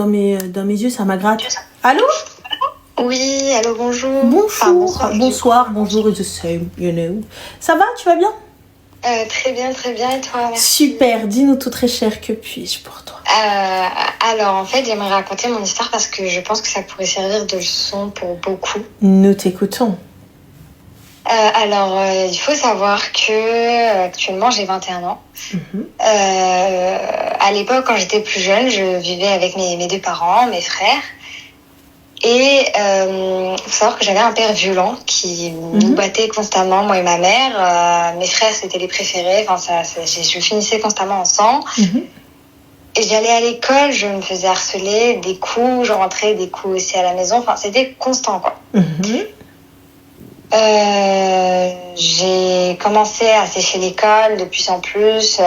Dans mes yeux, ça m'agratte. Allô? Oui, allô, bonjour. Bonjour, bonsoir, bonjour, the same, you know. Ça va, tu vas bien? Très bien, et toi? Merci. Super, dis-nous tout très cher, que puis-je pour toi? Alors, en fait, j'aimerais raconter mon histoire parce que je pense que ça pourrait servir de leçon pour beaucoup. Nous t'écoutons. Il faut savoir que actuellement, j'ai 21 ans. À l'époque, quand j'étais plus jeune, je vivais avec mes deux parents, mes frères. Et faut savoir que j'avais un père violent qui nous battait constamment, moi et ma mère. Mes frères, c'était les préférés. Enfin, je finissais constamment ensemble. Et j'allais à l'école, je me faisais harceler, des coups, je rentrais, des coups aussi à la maison. Enfin, c'était constant, quoi. J'ai commencé à sécher l'école de plus en plus,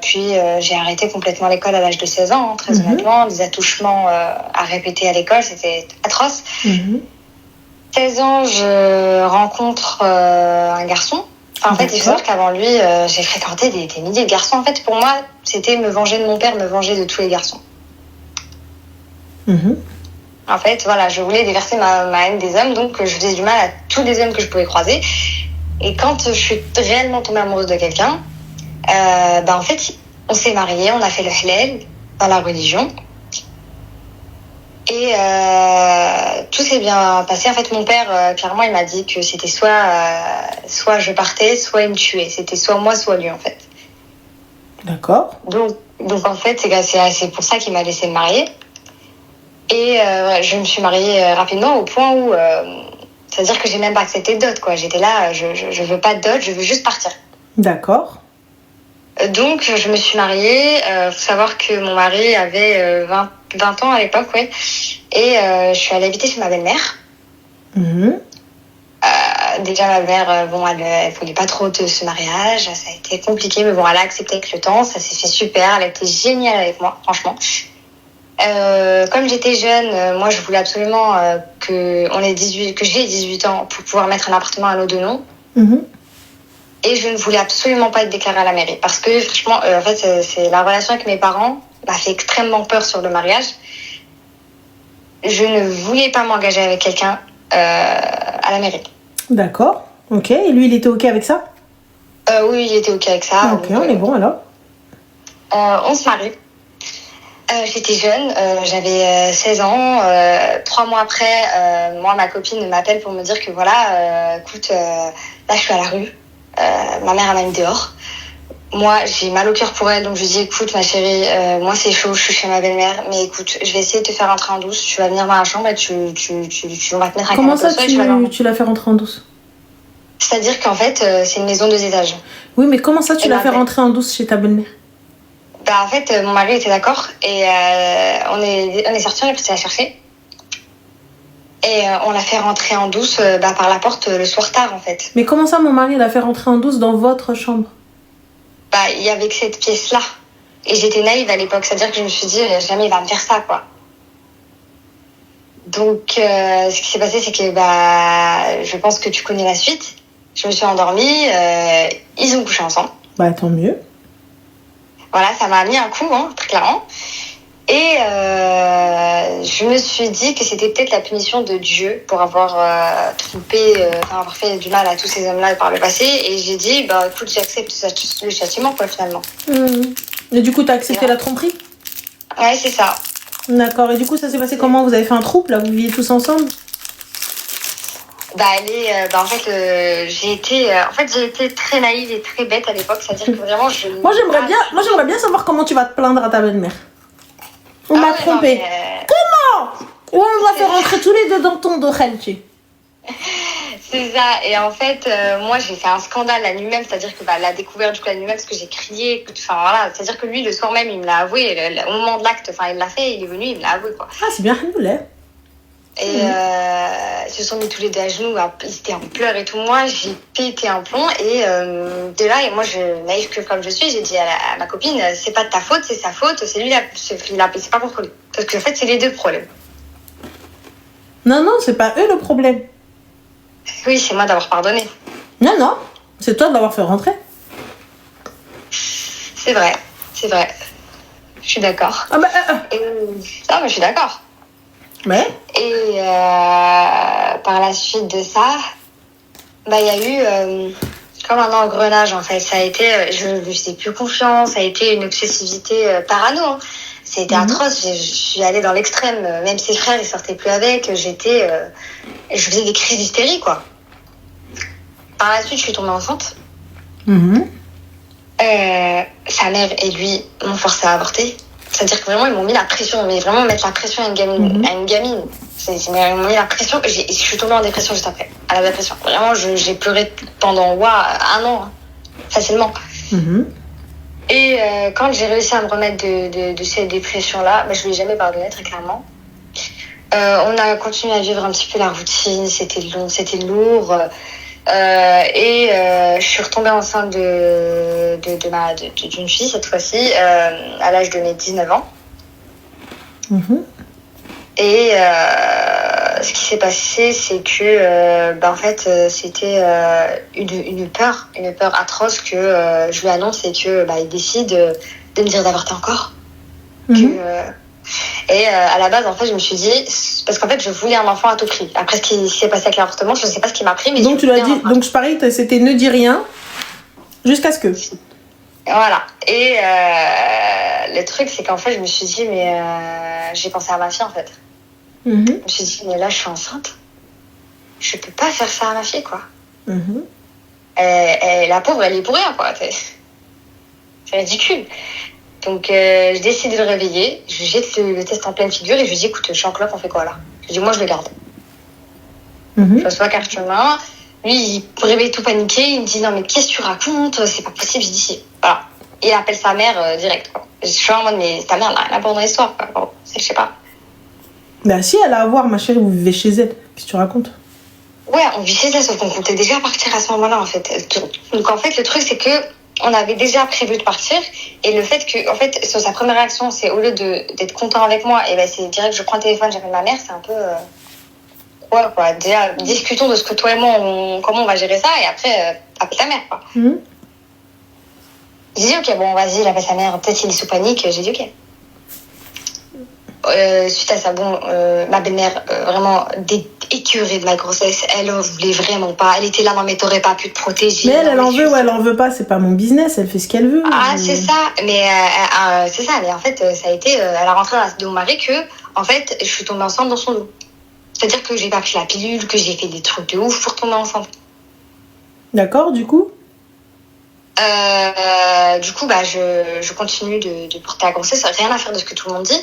puis j'ai arrêté complètement l'école à l'âge de 16 ans, hein, très honnêtement. Des attouchements à répéter à l'école, c'était atroce. 16 ans, je rencontre un garçon. Enfin, en fait, il faut savoir qu'avant lui, j'ai fréquenté des milliers de garçons. En fait, pour moi, c'était me venger de mon père, me venger de tous les garçons. En fait, voilà, je voulais déverser ma haine des hommes, donc je faisais du mal à tous les hommes que je pouvais croiser. Et quand je suis réellement tombée amoureuse de quelqu'un, en fait, on s'est mariés, on a fait le halal dans la religion. Et tout s'est bien passé. En fait, mon père, clairement, il m'a dit que c'était soit je partais, soit il me tuait. C'était soit moi, soit lui, en fait. D'accord. Donc en fait, c'est pour ça qu'il m'a laissé me marier. Et je me suis mariée rapidement au point où... c'est-à-dire que j'ai même pas accepté de dot, quoi. J'étais là, je veux pas de dot, je veux juste partir. D'accord. Donc, je me suis mariée. Faut savoir que mon mari avait 20 ans à l'époque, ouais. Et je suis allée habiter chez ma belle-mère. Déjà, ma mère, elle voulait pas trop de ce mariage. Ça a été compliqué, mais bon, elle a accepté avec le temps. Ça s'est fait super. Elle a été géniale avec moi, franchement. Comme j'étais jeune, moi, je voulais absolument que j'ai 18 ans pour pouvoir mettre un appartement à nos deux noms. Et je ne voulais absolument pas être déclarée à la mairie. Parce que, franchement, en fait, c'est la relation avec mes parents m'a fait extrêmement peur sur le mariage. Je ne voulais pas m'engager avec quelqu'un à la mairie. D'accord. Ok. Et lui, il était ok avec ça? Oui, il était ok avec ça. Ok, on est bon alors. On se marie. J'étais jeune, j'avais 16 ans. 3 mois après, moi, ma copine m'appelle pour me dire que voilà, écoute, là, je suis à la rue. Ma mère, elle m'a mis dehors. Moi, j'ai mal au cœur pour elle, donc je lui dis, écoute, ma chérie, moi, c'est chaud, je suis chez ma belle-mère, mais écoute, je vais essayer de te faire rentrer en douce. Tu vas venir dans la chambre et on va te mettre un Comment ça, tu l'as fait rentrer en douce? C'est-à-dire qu'en fait, c'est une maison 2 étages. Oui, mais comment ça, tu l'as fait rentrer en douce chez ta belle-mère? En fait, mon mari était d'accord et on est sortis, on est parti la chercher. Et on l'a fait rentrer en douce par la porte le soir tard, en fait. Mais comment ça, mon mari l'a fait rentrer en douce dans votre chambre? Il y avait que cette pièce-là. Et j'étais naïve à l'époque, c'est-à-dire que je me suis dit, jamais il va me faire ça, quoi. Donc, ce qui s'est passé, c'est que je pense que tu connais la suite. Je me suis endormie, ils ont couché ensemble. Tant mieux. Voilà, ça m'a mis un coup, hein, très clairement. Et je me suis dit que c'était peut-être la punition de Dieu pour avoir avoir fait du mal à tous ces hommes-là par le passé. Et j'ai dit, écoute, j'accepte le châtiment, quoi, finalement. Et du coup, t'as accepté la tromperie? Ouais, c'est ça. D'accord. Et du coup, ça s'est passé comment? Vous avez fait un trouble, là? Vous viviez tous ensemble? En fait, j'ai été très naïve et très bête à l'époque. C'est-à-dire que vraiment, Moi, j'aimerais bien savoir comment tu vas te plaindre à ta belle-mère. On m'a trompé. Comment? Ou on doit faire rentrer tous les deux dans ton dos, Khalchi. C'est ça. Et en fait, moi, j'ai fait un scandale la nuit même. C'est-à-dire que la découverte du coup la nuit même, parce que j'ai crié. Enfin, voilà. C'est-à-dire que lui, le soir même, il me l'a avoué. Au moment de l'acte, il l'a fait, il est venu, il me l'a avoué, quoi. Ah, c'est bien, alhamdoulilah. Et ils se sont mis tous les deux à genoux, ils étaient en pleurs et tout. Moi, j'ai pété un plomb et de là, et moi, naïve comme je suis, j'ai dit à ma copine, c'est pas de ta faute, c'est sa faute, c'est lui, c'est pas contre lui. Parce qu'en fait, c'est les deux problèmes. Non, c'est pas eux le problème. Oui, c'est moi d'avoir pardonné. Non, c'est toi de l'avoir fait rentrer. C'est vrai. Je suis d'accord. Ah bah, Non, mais je suis d'accord. Ouais. Et par la suite de ça, bah il y a eu comme un engrenage en fait. Ça a été, je ne faisais plus confiance. Ça a été une obsessivité parano. Hein. C'était atroce. Je suis allée dans l'extrême. Même ses frères, ils sortaient plus avec. Je faisais des crises d'hystérie quoi. Par la suite, je suis tombée enceinte. Sa mère et lui m'ont forcé à avorter. C'est-à-dire que vraiment, ils m'ont mis la pression. Mais vraiment, mettre la pression à une gamine. À une gamine. Ils m'ont mis la pression. Je suis tombée en dépression juste après. À la dépression. Vraiment, j'ai pleuré pendant 1 an. Hein, facilement. Et quand j'ai réussi à me remettre de cette dépression-là, bah, je ne lui ai jamais pardonné, très clairement. On a continué à vivre un petit peu la routine. C'était long, c'était lourd. Je suis retombée enceinte d'une fille cette fois-ci à l'âge de mes 19 ans. Et ce qui s'est passé, c'est que en fait c'était une peur atroce que je lui annonce et que il décide de me dire d'avorter encore. Et à la base, en fait, je me suis dit, parce qu'en fait, je voulais un enfant à tout prix. Après ce qui s'est passé avec l'avortement, je ne sais pas ce qui m'a pris, mais donc tu l'as dit. Donc pareil, c'était ne dis rien jusqu'à ce que. Voilà. Et le truc, c'est qu'en fait, je me suis dit, mais j'ai pensé à ma fille, en fait. Je me suis dit, mais là, je suis enceinte. Je peux pas faire ça à ma fille, quoi. La pauvre, elle est pour rien, quoi. C'est ridicule. Donc, je décide de le réveiller. Je jette le test en pleine figure et je lui dis, écoute, je suis en clope, on fait quoi, là? Je lui dis, moi, je le garde. Je reçois carte chemin. Lui, il me réveille tout paniqué. Il me dit, non, mais qu'est-ce que tu racontes? C'est pas possible. Je dis, si. Voilà. Et il appelle sa mère direct, quoi. Je suis en mode, mais ta mère, elle a pas dans l'histoire, quoi. Bon, je sais pas. Bah, si, elle a à voir, ma chérie, vous vivez chez elle. Qu'est-ce que tu racontes? Ouais, on vit chez elle, sauf qu'on comptait déjà partir à ce moment-là, en fait. Donc, en fait, le truc, c'est que on avait déjà prévu de partir. Et le fait que, en fait, sur sa première réaction, c'est au lieu d'être content avec moi, et c'est direct, je prends le téléphone, j'appelle ma mère, c'est un peu. Ouais, quoi. Déjà, discutons de ce que toi et moi, comment on va gérer ça, et après, appelle ta mère, quoi. J'ai dit, ok, bon, vas-y, il appelle sa mère, peut-être il est sous panique. J'ai dit, ok. Suite à ça, ma belle-mère, vraiment écœurée de ma grossesse, elle en voulait vraiment pas. Elle était là, non mais t'aurais pas pu te protéger. Mais elle en veut ou elle en veut pas, c'est pas mon business, elle fait ce qu'elle veut. Ah, c'est ça, mais c'est ça, mais en fait, ça a été, elle a rentré dans mon mari que, en fait, je suis tombée enceinte dans son dos. C'est-à-dire que j'ai pas pris la pilule, que j'ai fait des trucs de ouf pour tomber enceinte. D'accord, du coup je continue de porter la grossesse, rien à faire de ce que tout le monde dit.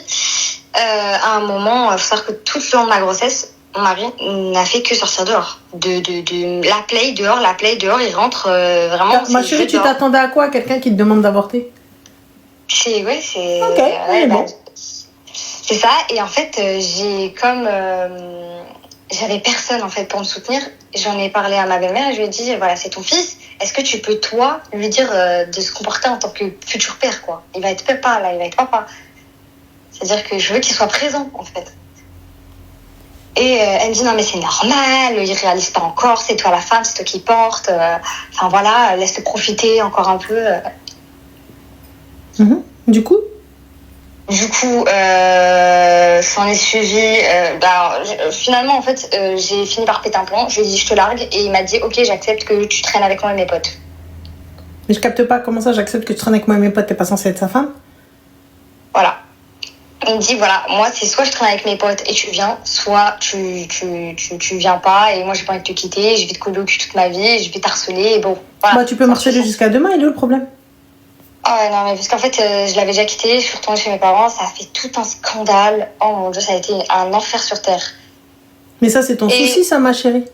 À un moment, il faut savoir que tout le long de ma grossesse, mon mari n'a fait que sortir dehors. La play dehors, il rentre vraiment. Ma chérie, tu t'attendais à quoi? Quelqu'un qui te demande d'avorter? C'est. Ok, bon. C'est ça, et en fait, j'avais personne en fait pour me soutenir. J'en ai parlé à ma belle-mère et je lui ai dit, voilà, c'est ton fils. Est-ce que tu peux, toi, lui dire de se comporter en tant que futur père, quoi? Il va être papa, là, il va être papa. C'est-à-dire que je veux qu'il soit présent, en fait. Et elle me dit, non, mais c'est normal, il réalise pas encore, c'est toi la femme, c'est toi qui porte. Enfin, voilà, laisse-le profiter encore un peu. Du coup, s'en est suivi. Finalement, en fait, j'ai fini par péter un plomb. Je lui ai dit, je te largue. Et il m'a dit, ok, j'accepte que tu traînes avec moi et mes potes. Mais je capte pas, comment ça, j'accepte que tu traînes avec moi et mes potes, t'es pas censée être sa femme? Voilà. Il me dit, voilà, moi, c'est soit je traîne avec mes potes et tu viens, soit tu viens pas et moi, j'ai pas envie de te quitter, je vais te coller au cul toute ma vie, je vais t'harceler et bon. Voilà. Bah, tu peux m'harceler jusqu'à demain, il est où le problème? Ah ouais, non, mais parce qu'en fait, je l'avais déjà quitté, je suis retournée chez mes parents, ça a fait tout un scandale. Oh mon Dieu, ça a été un enfer sur terre. Mais ça, c'est ton souci, ça, ma chérie.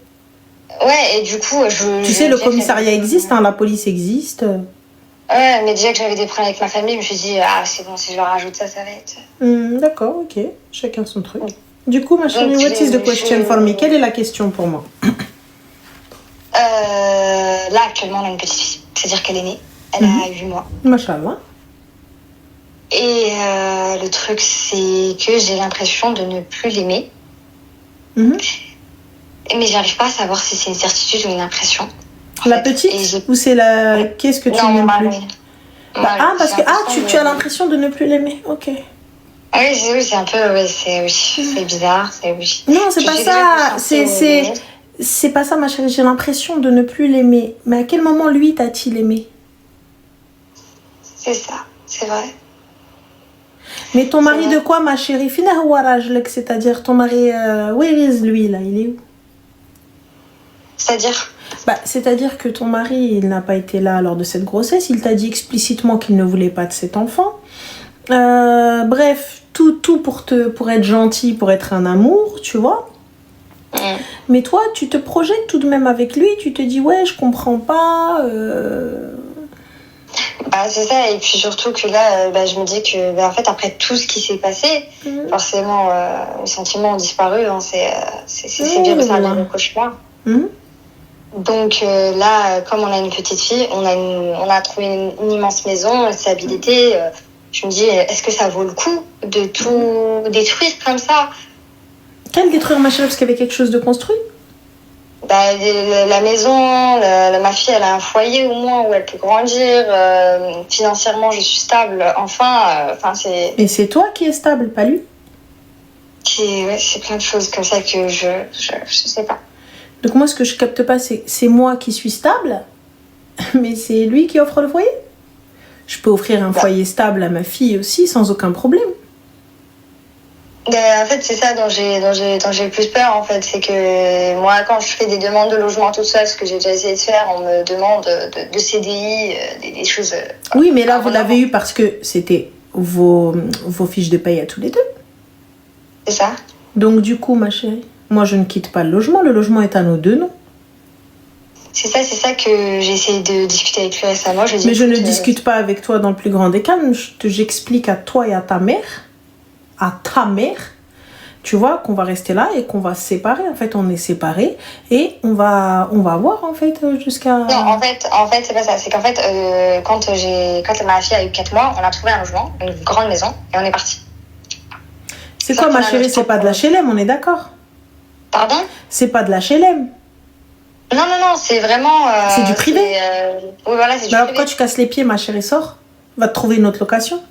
Ouais, et du coup, Tu sais, le commissariat existe, la police existe. Ouais, mais déjà que j'avais des problèmes avec ma famille, je me suis dit, c'est bon, si je leur rajoute ça, ça va être... D'accord, ok. Chacun son truc. Du coup, ma chérie, what is the question for me? Quelle est la question pour moi? Là, actuellement, on a une petite fille. C'est-à-dire qu'elle est née. Elle a 8 mois. Machallah. Et le truc, c'est que j'ai l'impression de ne plus l'aimer. Mais j'arrive pas à savoir si c'est une certitude ou une impression. La petite? Ou c'est la... Qu'est-ce que tu n'aimes plus? Parce que tu as l'impression de ne plus l'aimer. Ok. Oui, c'est un peu, c'est bizarre, Non, c'est pas ça. C'est pas ça, ma chérie. J'ai l'impression de ne plus l'aimer. Mais à quel moment lui t'a-t-il aimé? C'est ça, c'est vrai. Mais ton mari de quoi, ma chérie? C'est-à-dire ton mari, where is lui là? Il est où? C'est-à-dire? C'est-à-dire que ton mari, il n'a pas été là lors de cette grossesse. Il t'a dit explicitement qu'il ne voulait pas de cet enfant. Bref, tout pour être gentil, pour être un amour, tu vois. Mais toi, tu te projettes tout de même avec lui. Tu te dis, ouais, je comprends pas. C'est ça, et puis surtout que là, je me dis que en fait, après tout ce qui s'est passé, forcément, les sentiments ont disparu. Hein, c'est bien que ça a un cauchemar. Donc là, comme on a une petite fille, on a trouvé une immense maison, une stabilité. Je me dis, est-ce que ça vaut le coup de tout détruire comme ça? Quel détruire, ma chérie, parce qu'il y avait quelque chose de construit? La maison, ma fille, elle a un foyer au moins où elle peut grandir. Financièrement, je suis stable. C'est... Et c'est toi qui es stable, pas lui? C'est plein de choses comme ça que je sais pas. Donc moi, ce que je capte pas, c'est moi qui suis stable, mais c'est lui qui offre le foyer. Je peux offrir un foyer stable à ma fille aussi, sans aucun problème. En fait, c'est ça dont j'ai le plus peur, en fait. C'est que moi, quand je fais des demandes de logement toute seule, ce que j'ai déjà essayé de faire, on me demande de CDI, des choses... Oui, mais là, vous l'avez eu parce que c'était vos fiches de paye à tous les deux. C'est ça. Donc, du coup, ma chérie, moi, je ne quitte pas le logement. Le logement est à nos deux noms. C'est ça que j'ai essayé de discuter avec lui récemment. Mais je ne discute pas avec toi dans le plus grand des calmes. J'explique à toi et à ta mère, tu vois, qu'on va rester là et qu'on va se séparer. En fait, on est séparés et on va voir, en fait, jusqu'à... Non, en fait, c'est pas ça. C'est qu'en fait, quand ma fille a eu 4 mois, on a trouvé un logement, une grande maison, et on est parti. C'est quoi, ma chérie? C'est pas de la HLM, on est d'accord? Pardon? C'est pas de la HLM. Non, c'est vraiment... c'est du privé. Oui, voilà, c'est du privé. Alors pourquoi tu casses les pieds, ma chérie? Sors. Va te trouver une autre location.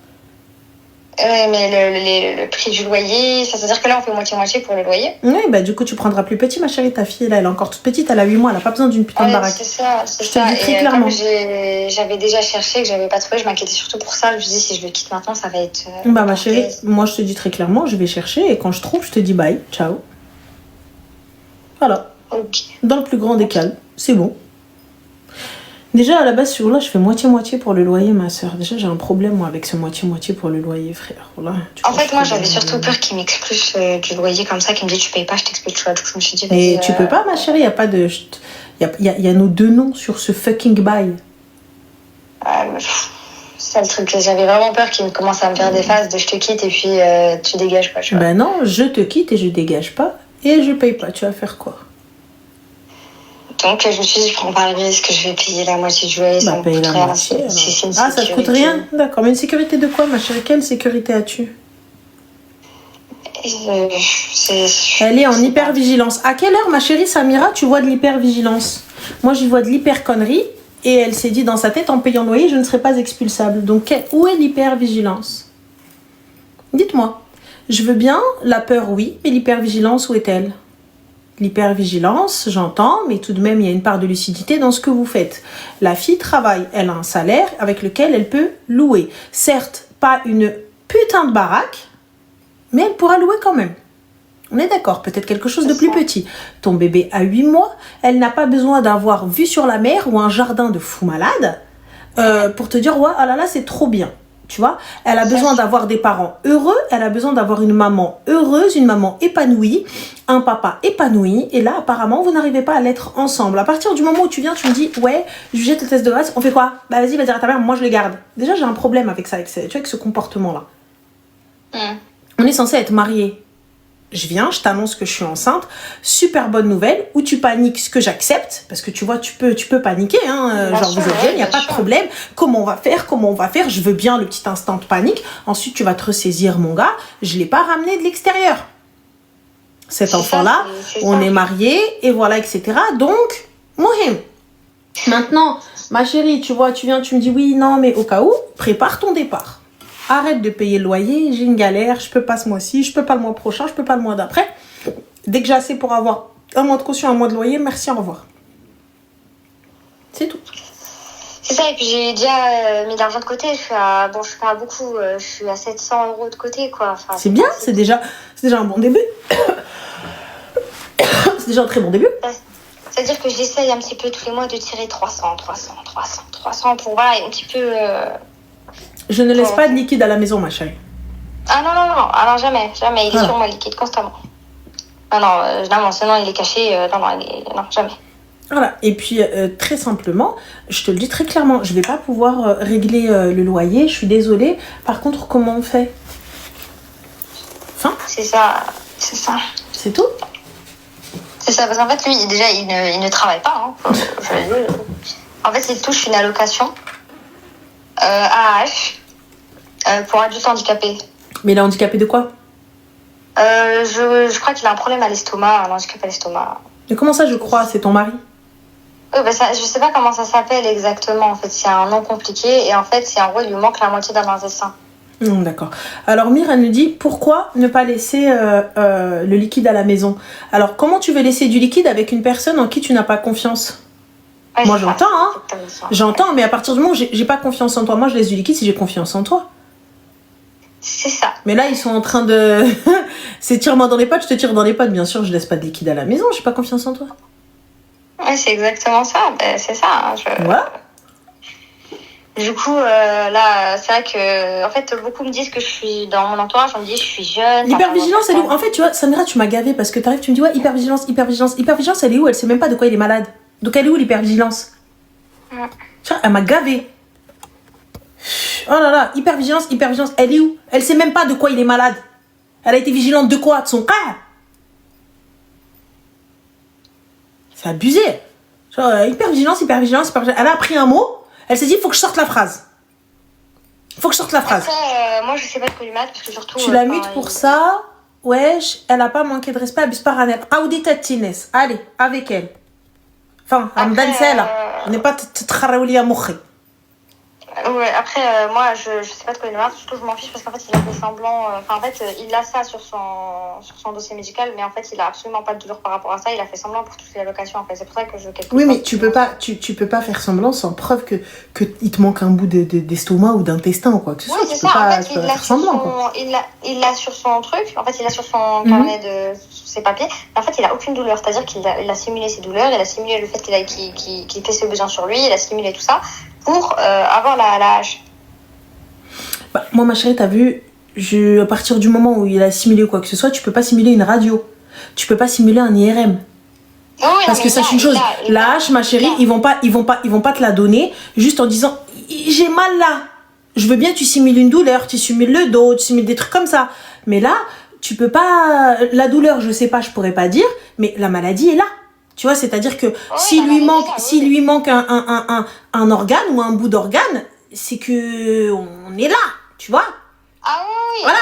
Mais le prix du loyer, ça veut dire que là, on fait moitié-moitié pour le loyer. Oui, du coup, tu prendras plus petit, ma chérie. Ta fille, là, elle est encore toute petite, elle a 8 mois, elle a pas besoin d'une putain de baraque. C'est ça. Je te le dis très clairement. Comme j'avais déjà cherché, que j'avais pas trouvé, je m'inquiétais surtout pour ça. Je me dis, si je le quitte maintenant, ça va être... ma chérie, moi, je te dis très clairement, je vais chercher et quand je trouve, je te dis bye, ciao. Voilà. Okay. Dans le plus grand des calmes, c'est bon. Déjà, à la base, sur là, je fais moitié-moitié pour le loyer, ma soeur. Déjà, j'ai un problème, moi, avec ce moitié-moitié pour le loyer, frère. Voilà, en fait, moi, j'avais surtout peur qu'il m'expulse du loyer comme ça, qu'il me dit, tu payes pas, je t'expulse. Tu vois, donc je me suis dit... Mais tu peux pas, ma chérie, il n'y a pas de... Il y a nos deux noms sur ce fucking bail. C'est le truc. J'avais vraiment peur qu'il commence à me faire des phases de je te quitte et puis tu dégages pas. Tu vois. Non, je te quitte et je dégage pas et je paye pas. Tu vas faire quoi? Donc je me suis dit, je prends pas le risque, je vais payer la moitié du loyer. Ça me coûte rien. Ça te coûte rien? D'accord. Mais une sécurité de quoi, ma chérie? Quelle sécurité as-tu? Elle est en hypervigilance. À quelle heure, ma chérie Samira, tu vois de l'hypervigilance? Moi, j'y vois de l'hyperconnerie. Et elle s'est dit dans sa tête, en payant le loyer, je ne serai pas expulsable. Donc, où est l'hypervigilance? Dites-moi. Je veux bien, la peur, oui, mais l'hypervigilance, où est-elle? L'hypervigilance, j'entends, mais tout de même, il y a une part de lucidité dans ce que vous faites. La fille travaille, elle a un salaire avec lequel elle peut louer. Certes, pas une putain de baraque, mais elle pourra louer quand même. On est d'accord, peut-être quelque chose de plus petit. Ton bébé a 8 mois, elle n'a pas besoin d'avoir vue sur la mer ou un jardin de fou malade pour te dire, ouais, ah là là, c'est trop bien. Tu vois, elle a besoin d'avoir des parents heureux, elle a besoin d'avoir une maman heureuse, une maman épanouie, un papa épanoui. Et là, apparemment, vous n'arrivez pas à l'être ensemble. À partir du moment où tu viens, tu me dis, ouais, je jette le test de grâce, on fait quoi? Bah vas-y, va dire à ta mère, moi je le garde. Déjà, j'ai un problème avec ça, avec ce comportement-là. On est censé être mariés. Je viens, je t'annonce que je suis enceinte, super bonne nouvelle, ou tu paniques, ce que j'accepte, parce que tu vois, tu peux paniquer, hein, genre vous êtes jeune, il n'y a pas de problème, comment on va faire, je veux bien le petit instant de panique, ensuite tu vas te ressaisir mon gars, je ne l'ai pas ramené de l'extérieur. Cet enfant-là, on est mariés, et voilà, etc. Donc, Mohim, Maintenant, ma chérie, tu vois, tu viens, tu me dis oui, non, mais au cas où, prépare ton départ. Arrête de payer le loyer, j'ai une galère, je peux pas ce mois-ci, je peux pas le mois prochain, je peux pas le mois d'après. Dès que j'ai assez pour avoir un mois de caution, un mois de loyer, merci, au revoir. C'est tout. C'est ça, et puis j'ai déjà mis de l'argent de côté. Je suis à beaucoup, je suis à 700 € de côté, quoi. Enfin, C'est bien, c'est déjà un bon début. C'est déjà un très bon début. C'est-à-dire que j'essaye un petit peu tous les mois de tirer 300 pour voir un petit peu... Je ne laisse pas de liquide à la maison, ma chérie. Ah non, alors jamais. Il est sur moi liquide constamment. Non, sinon il est caché. Non, jamais. Voilà, et puis très simplement, je te le dis très clairement, je vais pas pouvoir régler le loyer, je suis désolée. Par contre, comment on fait? Enfin, c'est ça. C'est tout. C'est ça, parce qu'en fait, lui, déjà, il ne travaille pas. Hein. En fait, il touche une allocation AAH pour adultes handicapés. Mais il est handicapé de quoi? Je crois qu'il a un problème à l'estomac, un handicap à l'estomac. Mais comment ça, je crois? C'est ton mari? Je sais pas comment ça s'appelle exactement. En fait, c'est un nom compliqué. Et en fait, c'est en gros, il lui manque la moitié d'un intestin. D'accord. Alors Mire, elle nous dit pourquoi ne pas laisser le liquide à la maison. Alors comment tu veux laisser du liquide avec une personne en qui tu n'as pas confiance? Ouais, moi j'entends, hein. J'entends, mais à partir du moment où j'ai pas confiance en toi, moi je laisse du liquide si j'ai confiance en toi. C'est ça. Mais là ils sont en train de... C'est tire-moi dans les pattes, je te tire dans les pattes. Bien sûr, je laisse pas de liquide à la maison, j'ai pas confiance en toi. Ouais, c'est exactement ça. C'est ça. Hein. Voilà. Du coup, là, c'est vrai que, en fait, beaucoup me disent que je suis dans mon entourage, on me dit que je suis jeune. L'hypervigilance, elle est où? En fait, tu vois, Samira, tu m'as gavée parce que t'arrives, tu me dis, ouais, hypervigilance. Hypervigilance, elle est où? Elle sait même pas de quoi il est malade. Donc, elle est où l'hypervigilance? Ouais. Tu vois, elle m'a gavée. Oh là là, hypervigilance, elle est où? Elle sait même pas de quoi il est malade. Elle a été vigilante de quoi? De son cas? C'est abusé. Genre, hypervigilance. Elle a appris un mot. Elle s'est dit, il faut que je sorte la phrase. Après, moi, je sais pas de quoi lui mettre, parce que surtout... Tu la mutes pour ça. Wesh, elle a pas manqué de respect, abuse pas Ranel. Audita Tines. Allez, avec elle. Enfin, Ramdan, c'est là. On n'est pas Traouli à mourir. Ouais, après, moi, je sais pas de quoi il me parle, surtout je m'en fiche parce qu'en fait, il a fait semblant... en fait, il a ça sur son dossier médical, mais en fait, il a absolument pas de douleur par rapport à ça. Il a fait semblant pour toucher l'allocation, en fait. C'est pour ça que je... Oui, mais tu peux pas faire semblant sans preuve que il te manque un bout d'estomac ou d'intestin ou quoi que ce soit. Oui, c'est ça. En fait, il l'a sur son truc. En fait, il a sur son carnet de... ses papiers. Mais en fait, il a aucune douleur. C'est-à-dire qu'il a simulé ses douleurs, il a simulé le fait qu'il fait ses besoins sur lui, il a simulé tout ça pour avoir la hache. Bah, moi, ma chérie, t'as vu, à partir du moment où il a simulé quoi que ce soit, tu peux pas simuler une radio. Tu peux pas simuler un IRM. Oui, parce que sache une chose, la hache, ma chérie, ils vont pas te la donner juste en disant j'ai mal là. Je veux bien que tu simules une douleur, tu simules le dos, tu simules des trucs comme ça. Mais là, tu peux pas. La douleur, je sais pas, je pourrais pas dire, mais la maladie est là. Tu vois, c'est-à-dire que s'il lui manque un organe ou un bout d'organe, c'est que on est là, tu vois. Ah oui. Voilà,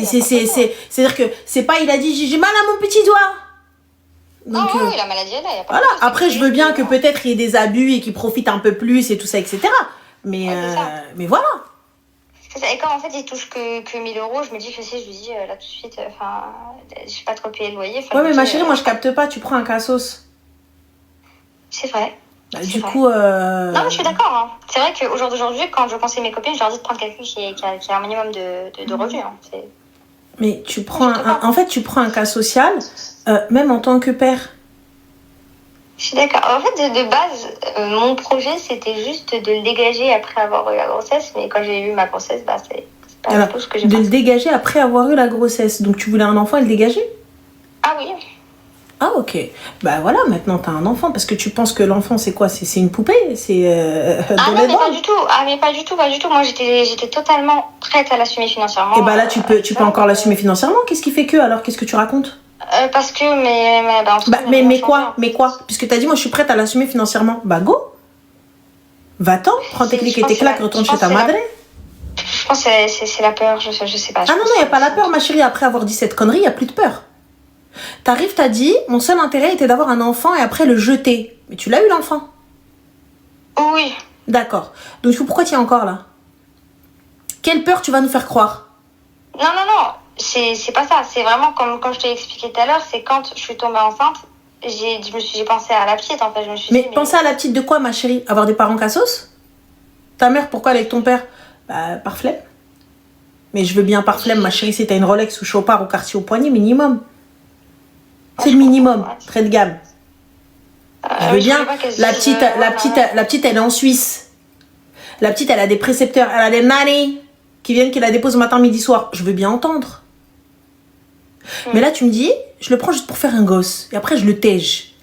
c'est-à-dire que c'est pas il a dit j'ai mal à mon petit doigt. Donc, oui, la maladie est là. Y a pas voilà, après je veux bien que peut-être il y ait des abus et qu'il profite un peu plus et tout ça, etc. Mais, mais voilà. Et quand en fait il touche que 1000 €, je me dis, je lui dis là tout de suite, je sais pas trop payer le loyer. Ouais, mais ma chérie, moi je capte pas, tu prends un cassos. C'est vrai. Bah, du coup. Non, mais je suis d'accord. Hein. C'est vrai qu'au jour d'aujourd'hui, quand je conseille mes copines, je leur dis de prendre quelqu'un qui a un minimum de revenus. Hein. Mais tu prends en fait, tu prends un cas social, même en tant que père. Je suis d'accord. En fait, de base, mon projet, c'était juste de le dégager après avoir eu la grossesse. Mais quand j'ai eu ma grossesse, c'est pas tout ce que j'ai pensé. De le dégager après avoir eu la grossesse. Donc, tu voulais un enfant et le dégager? Ah oui. Ah, ok. Bah voilà, maintenant, t'as un enfant. Parce que tu penses que l'enfant, c'est quoi? C'est une poupée? C'est non, mais pas du tout. Ah, mais pas du tout. Moi, j'étais totalement prête à l'assumer financièrement. Et bah là, tu peux encore l'assumer financièrement. Qu'est-ce qui fait que, alors? Qu'est-ce que tu racontes? Parce que mais quoi? Puisque t'as dit moi je suis prête à l'assumer financièrement. Bah go. Va-t'en, prends tes clics et tes claques, retourne chez ta madre. Je pense que c'est la peur, je sais pas. Ah non, y a pas la peur, ma chérie. Après avoir dit cette connerie, y a plus de peur. T'arrives, t'as dit mon seul intérêt était d'avoir un enfant et après le jeter. Mais tu l'as eu l'enfant. Oui. D'accord. Donc du coup, pourquoi tu es encore là? Quelle peur tu vas nous faire croire? Non, c'est pas ça. C'est vraiment comme je t'ai expliqué tout à l'heure, c'est quand je suis tombée enceinte, j'ai pensé à la petite en fait. Je me suis Mais dit, pensez à la petite de quoi, ma chérie? Avoir des parents cassos? Ta mère, pourquoi elle est avec ton père? Bah, par flemme. Mais je veux bien par flemme, ma chérie, si t'as une Rolex ou Chopard ou Cartier au poignet, minimum. C'est le minimum, très de gamme. Je veux bien. La petite, elle est en Suisse. La petite, elle a des précepteurs, elle a des nannies qui viennent, qui la déposent matin, midi, soir. Je veux bien entendre. Mais là, tu me dis, je le prends juste pour faire un gosse. Et après, je le tège.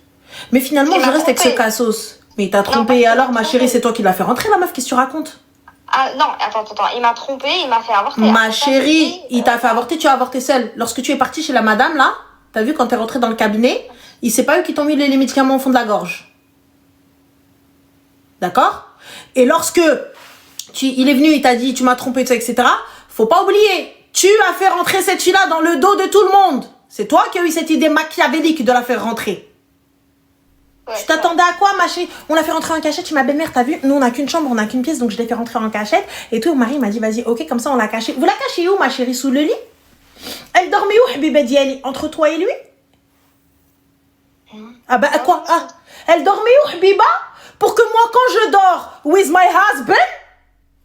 Mais finalement, je reste avec ce cassos. Mais il t'a trompé. Et alors, ma chérie, c'est toi qui l'as fait rentrer, la meuf. Qu'est-ce que tu racontes? Ah non, attends. Il m'a trompé, il m'a fait avorter. Ma chérie, il t'a fait avorter, tu as avorté seule. Lorsque tu es partie chez la madame, là, t'as vu, quand t'es rentrée dans le cabinet, il sait pas eux qui t'ont mis les médicaments au fond de la gorge. D'accord? Et lorsque il est venu, il t'a dit, tu m'as trompé, etc., faut pas oublier, tu as fait rentrer cette fille-là dans le dos de tout le monde. C'est toi qui as eu cette idée machiavélique de la faire rentrer. Ouais, tu t'attendais à quoi, ma chérie? On l'a fait rentrer en cachette chez ma belle-mère, t'as vu? Nous, on n'a qu'une chambre, on n'a qu'une pièce, donc je l'ai fait rentrer en cachette. Et tout, Marie m'a dit, vas-y, ok, comme ça, on l'a cachée. Vous la cachez où, ma chérie? Sous le lit? Elle dormait où, Habiba Diali? Entre toi et lui? Ah bah, quoi? Ah, elle dormait où, Habiba? Pour que moi, quand je dors with my husband,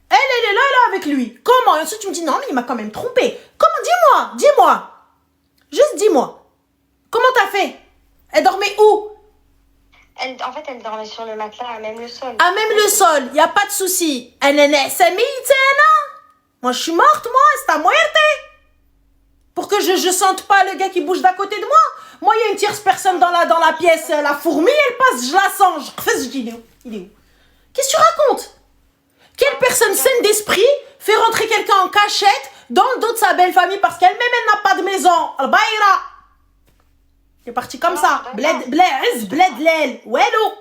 elle est là avec lui. Comment? Et ensuite, tu me dis, non, mais il m'a quand même trompé. Comment? Dis-moi. Juste dis-moi. Comment t'as fait? Elle dormait où? En fait, elle dormait sur le matelas, à même le sol. À même le sol, il n'y a pas de souci. Moi, je suis morte, moi, c'est à muerte. Pour que je sente pas le gars qui bouge d'à côté de moi. Moi, il y a une tierce personne dans la pièce, la fourmi, elle passe, je la sens. Je dis, il est où? Qu'est-ce que tu racontes? Quelle personne saine d'esprit fait rentrer quelqu'un en cachette dans le dos de sa belle famille parce qu'elle-même, elle n'a pas de maison? Al-Bayra. C'est parti comme ça. Bled l'aile. Wello.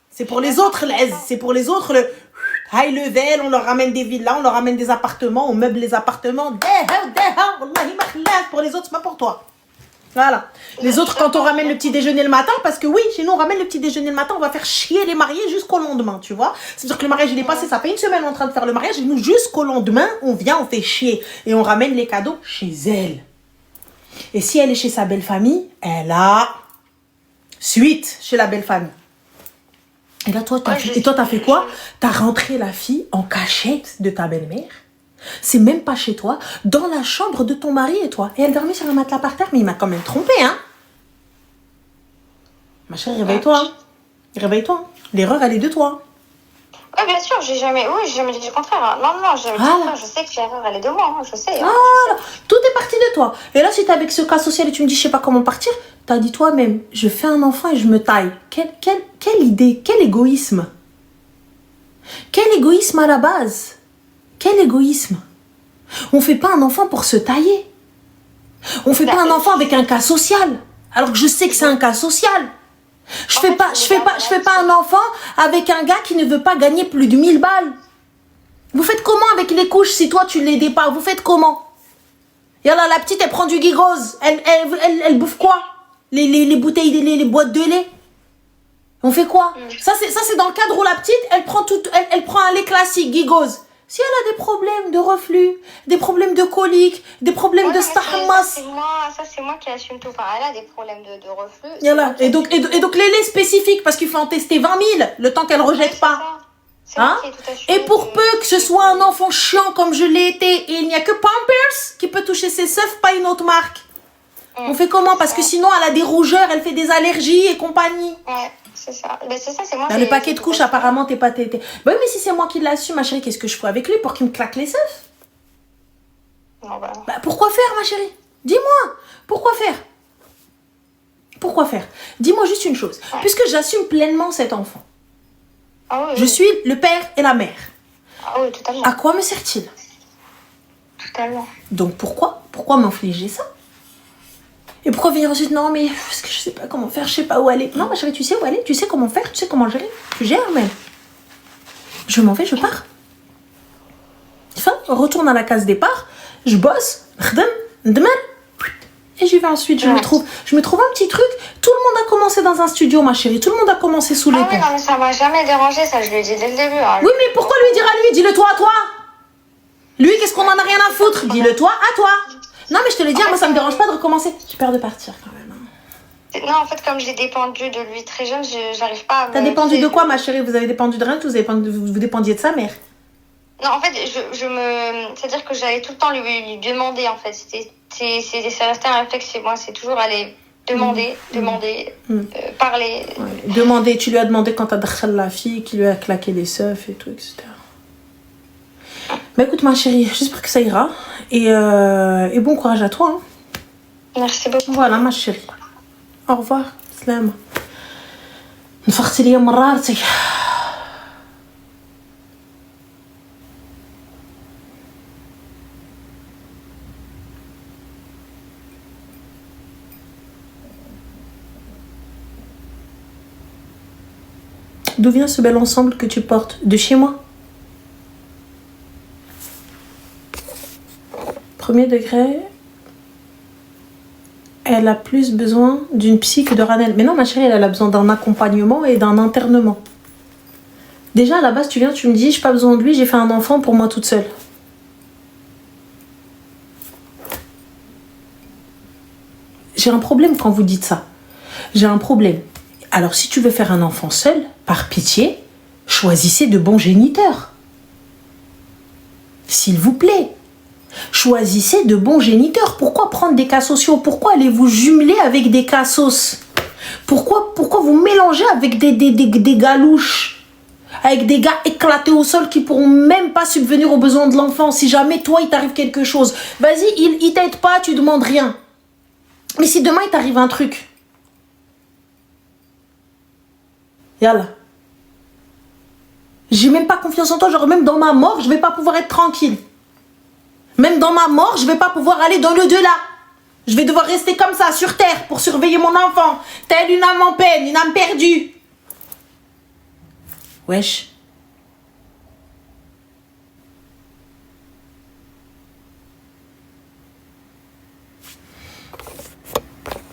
C'est pour les autres, l'aise. C'est pour les autres, le high level. On leur ramène des villas, on leur ramène des appartements, on meuble les appartements. Pour les autres, c'est pas pour toi. Voilà. Les autres, quand on ramène le petit déjeuner le matin, parce que oui, chez nous, on ramène le petit déjeuner le matin, on va faire chier les mariés jusqu'au lendemain, tu vois. C'est-à-dire que le mariage, il est passé, ça fait une semaine en train de faire le mariage, et nous, jusqu'au lendemain, on vient, on fait chier. Et on ramène les cadeaux chez elle. Et si elle est chez sa belle famille, elle a suite chez la belle famille. Et là, toi, t'as fait quoi? T'as rentré la fille en cachette de ta belle-mère. C'est même pas chez toi, dans la chambre de ton mari et toi. Et elle dormait sur un matelas par terre, mais il m'a quand même trompé, hein. Ma chérie, réveille-toi. Hein. Réveille-toi. L'erreur, elle est de toi. Oui, bien sûr, j'ai jamais dit le contraire. Non, j'ai jamais dit le contraire. Je sais que l'erreur, elle est de moi, je sais. Tout est parti de toi. Et là, si t'es avec ce cas social et tu me dis, je sais pas comment partir, t'as dit toi-même, je fais un enfant et je me taille. Quelle idée, quel égoïsme. Quel égoïsme à la base. Quel égoïsme. On fait pas un enfant pour se tailler. On fait pas un enfant avec un cas social. Alors que je sais que c'est un cas social. Je fais pas un enfant avec un gars qui ne veut pas gagner plus de 1000 balles. Vous faites comment avec les couches si toi tu l'aidais pas? Vous faites comment? Et là, la petite, elle prend du gigose. Elle bouffe quoi? Les bouteilles, les boîtes de lait. On fait quoi? Ça c'est dans le cadre où la petite, elle prend un lait classique, gigose. Si elle a des problèmes de reflux, des problèmes de colique, des problèmes de stahmas. Ça, c'est moi qui assume tout. Enfin, elle a des problèmes de reflux. Voilà. Et donc, les laits spécifiques, parce qu'il faut en tester 20 000, le temps qu'elle rejette pas. Hein? Et pour peu que ce soit un enfant chiant comme je l'ai été, et il n'y a que Pampers qui peut toucher ses seufs, pas une autre marque. On fait comment? Parce que sinon, elle a des rougeurs, elle fait des allergies et compagnie. Ouais. C'est ça, c'est moi. Dans le paquet de couches, apparemment, t'es pas tété. Bah oui, mais si c'est moi qui l'assume, ma chérie, qu'est-ce que je ferais avec lui pour qu'il me claque les seufs? Non, bah. Bah pourquoi faire, ma chérie? Dis-moi, pourquoi faire? Pourquoi faire? Dis-moi juste une chose. Ouais. Puisque j'assume pleinement cet enfant. Ah oui, je suis le père et la mère. Ah oui, totalement. À quoi me sert-il? Totalement. Donc pourquoi m'infliger ça? Et pourquoi venir ensuite? Non, mais parce que je sais pas comment faire, je sais pas où aller. Non, ma chérie, tu sais où aller, tu sais comment faire, tu sais comment gérer. Tu gères même. Je m'en vais, je pars. Enfin, retourne à la case départ, je bosse, et et j'y vais ensuite. Je me trouve un petit truc. Tout le monde a commencé dans un studio, ma chérie. Tout le monde a commencé sous les ponts. Oui, non, mais ça m'a jamais dérangé, ça, je lui ai dit dès le début. Hein. Oui, mais pourquoi lui dire à lui? Dis-le toi à toi. Lui, qu'est-ce qu'on en a rien à foutre? Dis-le toi à toi. Non, mais je te l'ai dit, moi, ça me dérange pas de recommencer. J'ai peur de partir quand même. Non, en fait, comme j'ai dépendu de lui très jeune, j'arrive pas à me... T'as dépendu de quoi, ma chérie? Vous avez dépendu de rien, vous dépendiez de sa mère. Non, en fait, c'est-à-dire que j'allais tout le temps lui demander, en fait. C'est resté un réflexe chez moi, c'est toujours aller demander, parler. Ouais. Demander, tu lui as demandé quand t'as drôle la fille, qui lui a claqué des seufs et tout, etc. Mais écoute, ma chérie, j'espère que ça ira. Et bon courage à toi. Hein. Merci beaucoup. Voilà, ma chérie. Au revoir. Salam. نفختي ليا مرارتك. D'où vient ce bel ensemble que tu portes? De chez moi. Premier degré, elle a plus besoin d'une psy que de Ranel. Mais non, ma chérie, elle a besoin d'un accompagnement et d'un internement. Déjà, à la base, tu viens, tu me dis, j'ai pas besoin de lui, j'ai fait un enfant pour moi toute seule. J'ai un problème quand vous dites ça. J'ai un problème. Alors, si tu veux faire un enfant seul, par pitié, choisissez de bons géniteurs. S'il vous plaît. Choisissez de bons géniteurs. Pourquoi prendre des cas sociaux? Pourquoi allez-vous jumeler avec des cas sauces? Pourquoi vous mélangez avec des gars louches? Avec des gars éclatés au sol qui pourront même pas subvenir aux besoins de l'enfant. Si jamais toi il t'arrive quelque chose, vas-y, il t'aide pas, tu demandes rien. Mais si demain il t'arrive un truc, yallah. J'ai même pas confiance en toi, genre même dans ma mort, je vais pas pouvoir être tranquille. Même dans ma mort, je vais pas pouvoir aller dans l'au-delà. Je vais devoir rester comme ça, sur terre, pour surveiller mon enfant. Telle une âme en peine, une âme perdue. Wesh.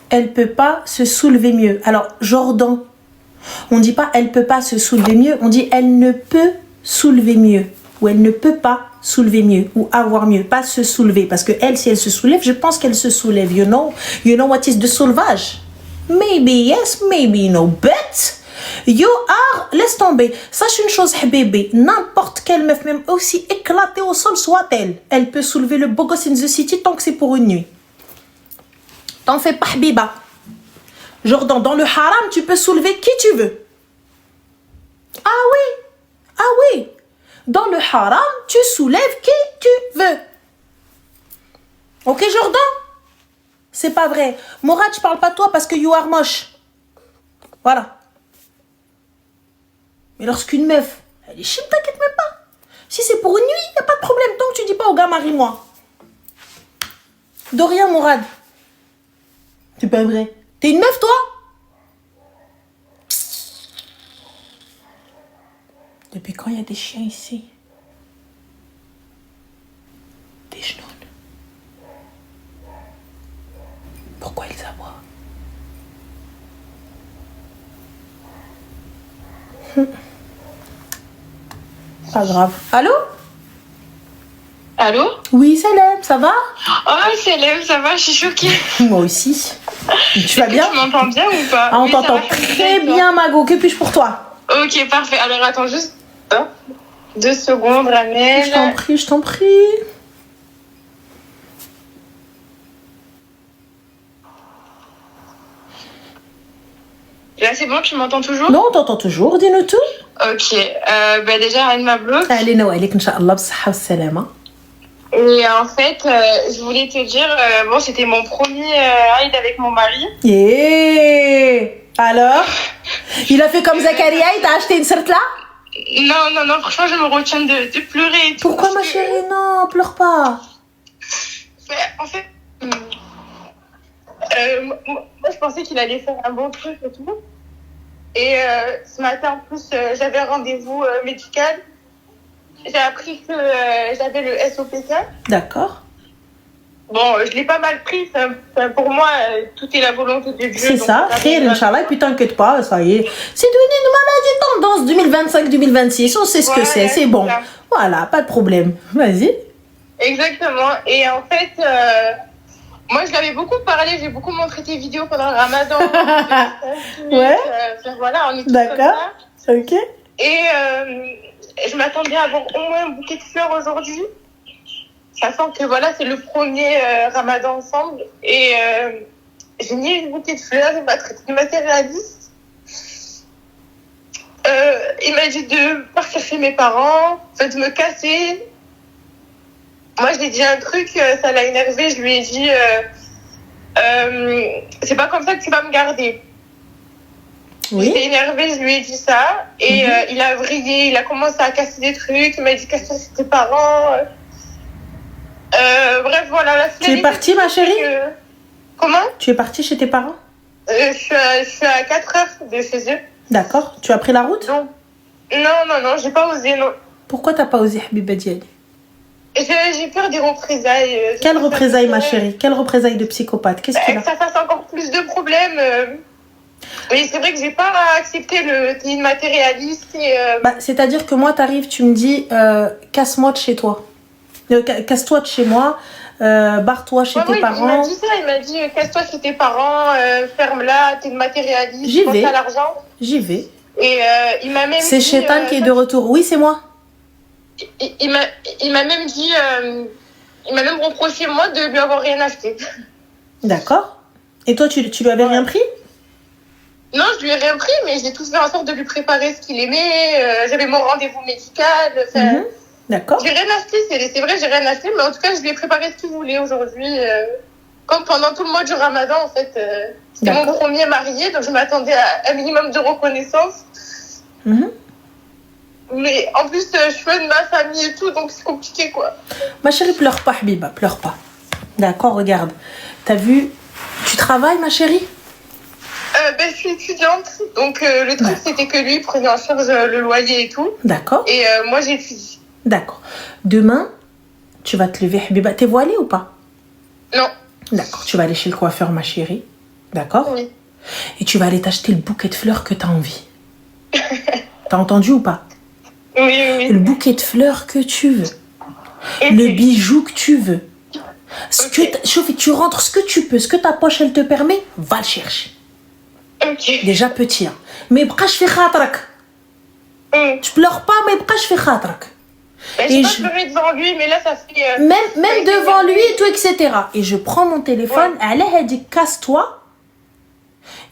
Elle peut pas se soulever mieux. Alors, Jordan, on dit pas elle peut pas se soulever mieux, on dit elle ne peut soulever mieux. Ou elle ne peut pas soulever mieux ou avoir mieux, pas se soulever, parce que elle, si elle se soulève, je pense qu'elle se soulève, you know what is the soulevage? Maybe yes, maybe no, but you are, laisse tomber. Sache une chose, bébé, n'importe quelle meuf, même aussi éclatée au sol soit-elle, elle peut soulever le beau gosse in the city tant que c'est pour une nuit. T'en fais pas, habiba. Genre dans le haram, tu peux soulever qui tu veux. Ah oui. Dans le haram, tu soulèves qui tu veux. Ok, Jordan? C'est pas vrai. Mourad, je parle pas de toi parce que you are moche. Voilà. Mais lorsqu'une meuf, elle est chine, t'inquiète même pas. Si c'est pour une nuit, y a pas de problème. Tant que tu dis pas au gars, marie-moi. De rien, Mourad. C'est pas vrai. T'es une meuf, toi? Depuis quand il y a des chiens ici? Des chenolles. Pourquoi ils aboient? Pas grave. Allô? Allô? Oui, Salem, ça va? Oh, Célèbre, ça va, je suis choquée. Moi aussi. Tu vas bien? Tu m'entends bien ou pas? Ah, on Oui, t'entend ça va, très bien, Mago. Que puis-je pour toi? Ok, parfait. Alors, attends juste 2 secondes, Ramel. Je t'en prie. Là, c'est bon, tu m'entends toujours? Non, on t'entend toujours, dis-nous tout. Ok, déjà, Aïn Mablouk. Allez, Nawalik, Inch'Allah, b'sahha wa salama. Et en fait, je voulais te dire, bon, c'était mon premier ride avec mon mari. Yeah. Alors? Il a fait comme Zakaria, il t'a acheté une certe là? Non, franchement, je me retiens de pleurer et tout. Pourquoi, ma chérie? Non, pleure pas. En fait, moi, je pensais qu'il allait faire un bon truc et tout. Et ce matin, en plus, j'avais un rendez-vous médical. J'ai appris que j'avais le SOPK. D'accord. Bon, je l'ai pas mal pris. Pour moi, tout est la volonté de Dieu. C'est ça, khir, Inch'Allah, et puis t'inquiète pas, ça y est. C'est devenu une maladie tendance 2025-2026, on sait ce que c'est bon. Ça. Voilà, pas de problème. Vas-y. Exactement. Et en fait, moi, je l'avais beaucoup parlé, j'ai beaucoup montré tes vidéos pendant le ramadan. Ouais. Voilà, on est tous D'accord. comme ça. Ok. Et je m'attendais à avoir au moins un bouquet de fleurs aujourd'hui. Sachant que voilà, c'est le premier ramadan ensemble. Et j'ai mis une bouquet de fleurs, il m'a traité de matérialiste. Il m'a dit de partir chez mes parents, de me casser. Moi, j'ai dit un truc, ça l'a énervé. Je lui ai dit, c'est pas comme ça que tu vas me garder. Oui. J'étais énervée, je lui ai dit ça. Et il a vrillé, il a commencé à casser des trucs. Il m'a dit, casse-toi chez tes parents. Bref, voilà. La Tu es partie, ma chérie Comment Tu es partie chez tes parents je suis à 4 heures de chez eux. D'accord. Tu as pris la route Donc, non, j'ai pas osé, non. Pourquoi t'as pas osé, Habiba Diali? J'ai peur des représailles. Quelle représailles, ma chérie? Quelle représailles de psychopathe? Qu'est-ce qu'il a? Que ça fasse encore plus de problèmes. Oui, c'est vrai que j'ai pas accepté le TI matérialiste. C'est-à-dire que moi, t'arrives, tu me dis, casse-moi de chez toi. Casse-toi de chez moi, barre-toi chez tes parents. Il m'a dit ça, il m'a dit, casse-toi chez tes parents, ferme-la, t'es une matérialiste, J'y vais. Pense à l'argent. J'y vais. Et il m'a même c'est dit... C'est Chétan qui est de retour. Oui, c'est moi. Il m'a même dit... il m'a même reproché, moi, de lui avoir rien acheté. D'accord. Et toi, tu lui avais rien pris? Non, je lui ai rien pris, mais j'ai tout fait en sorte de lui préparer ce qu'il aimait. J'avais mon rendez-vous médical. D'accord. J'ai rien acheté, c'est vrai, j'ai rien acheté, mais en tout cas, je lui ai préparé ce qu'il voulait aujourd'hui. Comme pendant tout le mois du ramadan, en fait. C'était mon premier marié, donc je m'attendais à un minimum de reconnaissance. Mais en plus, je suis de ma famille et tout, donc c'est compliqué, quoi. Ma chérie, pleure pas, Habiba, pleure pas. D'accord, regarde. T'as vu, tu travailles, ma chérie? Je suis étudiante, donc le truc, c'était que lui prenait en charge le loyer et tout. D'accord. Et moi, j'étudie. D'accord. Demain, tu vas te lever, Habiba. T'es voilée ou pas? Non. D'accord. Tu vas aller chez le coiffeur, ma chérie. D'accord? Oui. Et tu vas aller t'acheter le bouquet de fleurs que t'as envie. T'as entendu ou pas? Oui. Le bouquet de fleurs que tu veux. Okay. Le bijou que tu veux. Tu rentres ce que tu peux, ce que ta poche elle te permet, va le chercher. Déjà petit. Hein. Mais bqa je fais khatrak. Tu pleures pas, mais bqa je fais khatrak. J'ai pas pleuré devant lui, mais là ça fait... Même devant lui et tout, etc. Et je prends mon téléphone, elle dit casse-toi.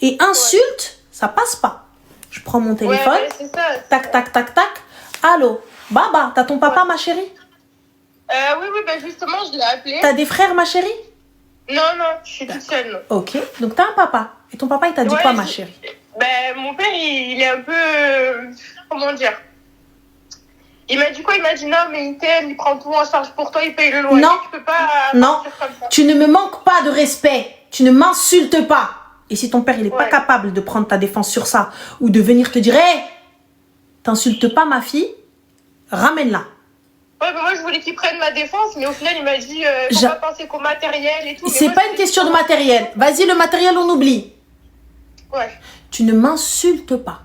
Et insulte, ça passe pas. Je prends mon téléphone, c'est ça. Tac. Allô, Baba, t'as ton papa, ma chérie? Oui, justement, je l'ai appelé. T'as des frères, ma chérie? Non, je suis toute seule. Non. Ok, donc t'as un papa. Et ton papa, il t'a dit quoi, ma chérie? Mon père, il est un peu... comment dire? Il m'a dit quoi? Il m'a dit non, mais il t'aime, il prend tout en charge pour toi, il paye le loyer. Non, tu peux pas non. Comme ça. Tu ne me manques pas de respect. Tu ne m'insultes pas. Et si ton père, il n'est pas capable de prendre ta défense sur ça, ou de venir te dire, hé, t'insultes pas ma fille, ramène-la. Moi, je voulais qu'il prenne ma défense, mais au final, il m'a dit, faut pas penser qu'au matériel et tout. C'est pas une question de matériel. Vas-y, le matériel, on oublie. Ouais. Tu ne m'insultes pas.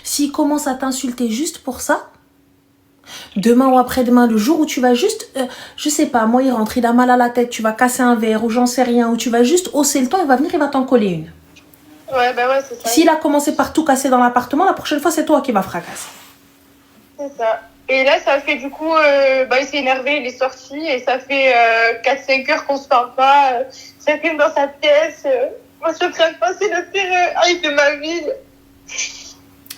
S'il commence à t'insulter juste pour ça, demain ou après-demain, le jour où tu vas juste, je sais pas, moi il rentre, il a mal à la tête, tu vas casser un verre ou j'en sais rien, ou tu vas juste hausser le ton, il va venir, il va t'en coller une. Ouais, c'est ça. S'il a commencé par tout casser dans l'appartement, la prochaine fois c'est toi qui vas fracasser. C'est ça. Et là, ça fait du coup, il s'est énervé, il est sorti, et ça fait 4-5 heures qu'on se parle pas, chacun dans sa pièce. Moi, je suis en train de passer le pire aïe de ma vie.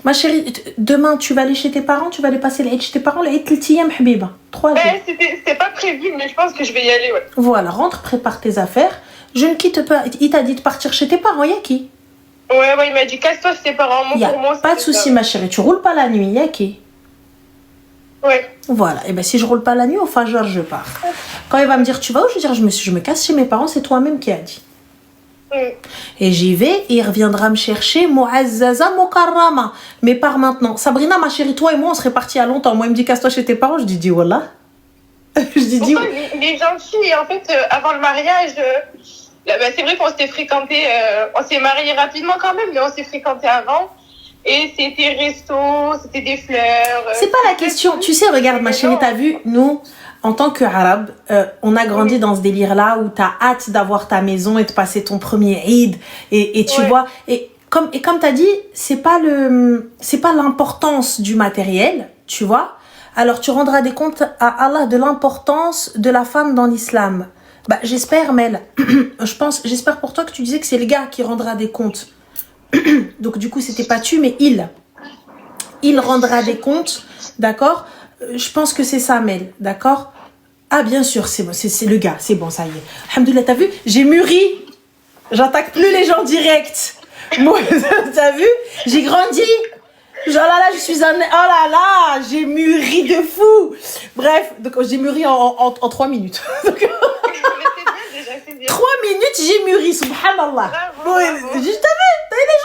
Ma chérie, demain, tu vas aller chez tes parents, tu vas aller passer l'Aïd chez tes parents, l'Aïd l'Tiyam, Habiba. 3 jours. C'était pas prévu, mais je pense que je vais y aller, ouais. Voilà, rentre, prépare tes affaires. Je ne quitte pas. Il t'a dit de partir chez tes parents, y'a qui? Ouais, il m'a dit casse-toi chez tes parents. Pour moi, pas de souci, ma chérie. Tu roules pas la nuit, y'a qui? Ouais. Voilà, et si je roule pas la nuit, au Fajr, je pars. Quand il va me dire tu vas où, je vais dire je me casse chez mes parents, c'est toi-même qui as dit. Et j'y vais et il reviendra me chercher Mu'azzaza Mukarrama. Mais par maintenant. Sabrina, ma chérie, toi et moi, on serait partis à longtemps. Moi, il me dit casse-toi chez tes parents. Je dis wallah. Je lui dis, pourtant, il est gentil. Et en fait, avant le mariage, c'est vrai qu'on s'était fréquentés, on s'est mariés rapidement quand même, mais on s'est fréquentés avant. Et c'était resto, c'était des fleurs. C'est pas la question. Tu sais, regarde, ma chérie, t'as vu, nous, en tant qu'Arabes, on a grandi dans ce délire-là où t'as hâte d'avoir ta maison et de passer ton premier Eid. Et tu vois, et comme t'as dit, c'est pas l'importance du matériel, tu vois. Alors, tu rendras des comptes à Allah de l'importance de la femme dans l'islam. Bah, j'espère, Mel. J'espère pour toi que tu disais que c'est le gars qui rendra des comptes. Donc, du coup, c'était pas tu, mais il. Il rendra des comptes, d'accord? Je pense que c'est ça, Mel, d'accord? Ah, bien sûr, c'est bon, c'est le gars, c'est bon, ça y est. Alhamdoulilah, t'as vu? J'ai mûri. J'attaque plus les gens directs. Moi, t'as vu? J'ai grandi. Genre là, je suis un... Oh là là, j'ai mûri de fou. Bref, donc j'ai mûri en 3 minutes. Donc, 3 minutes, j'ai mûri, subhanallah. Bon, t'as vu, les gens,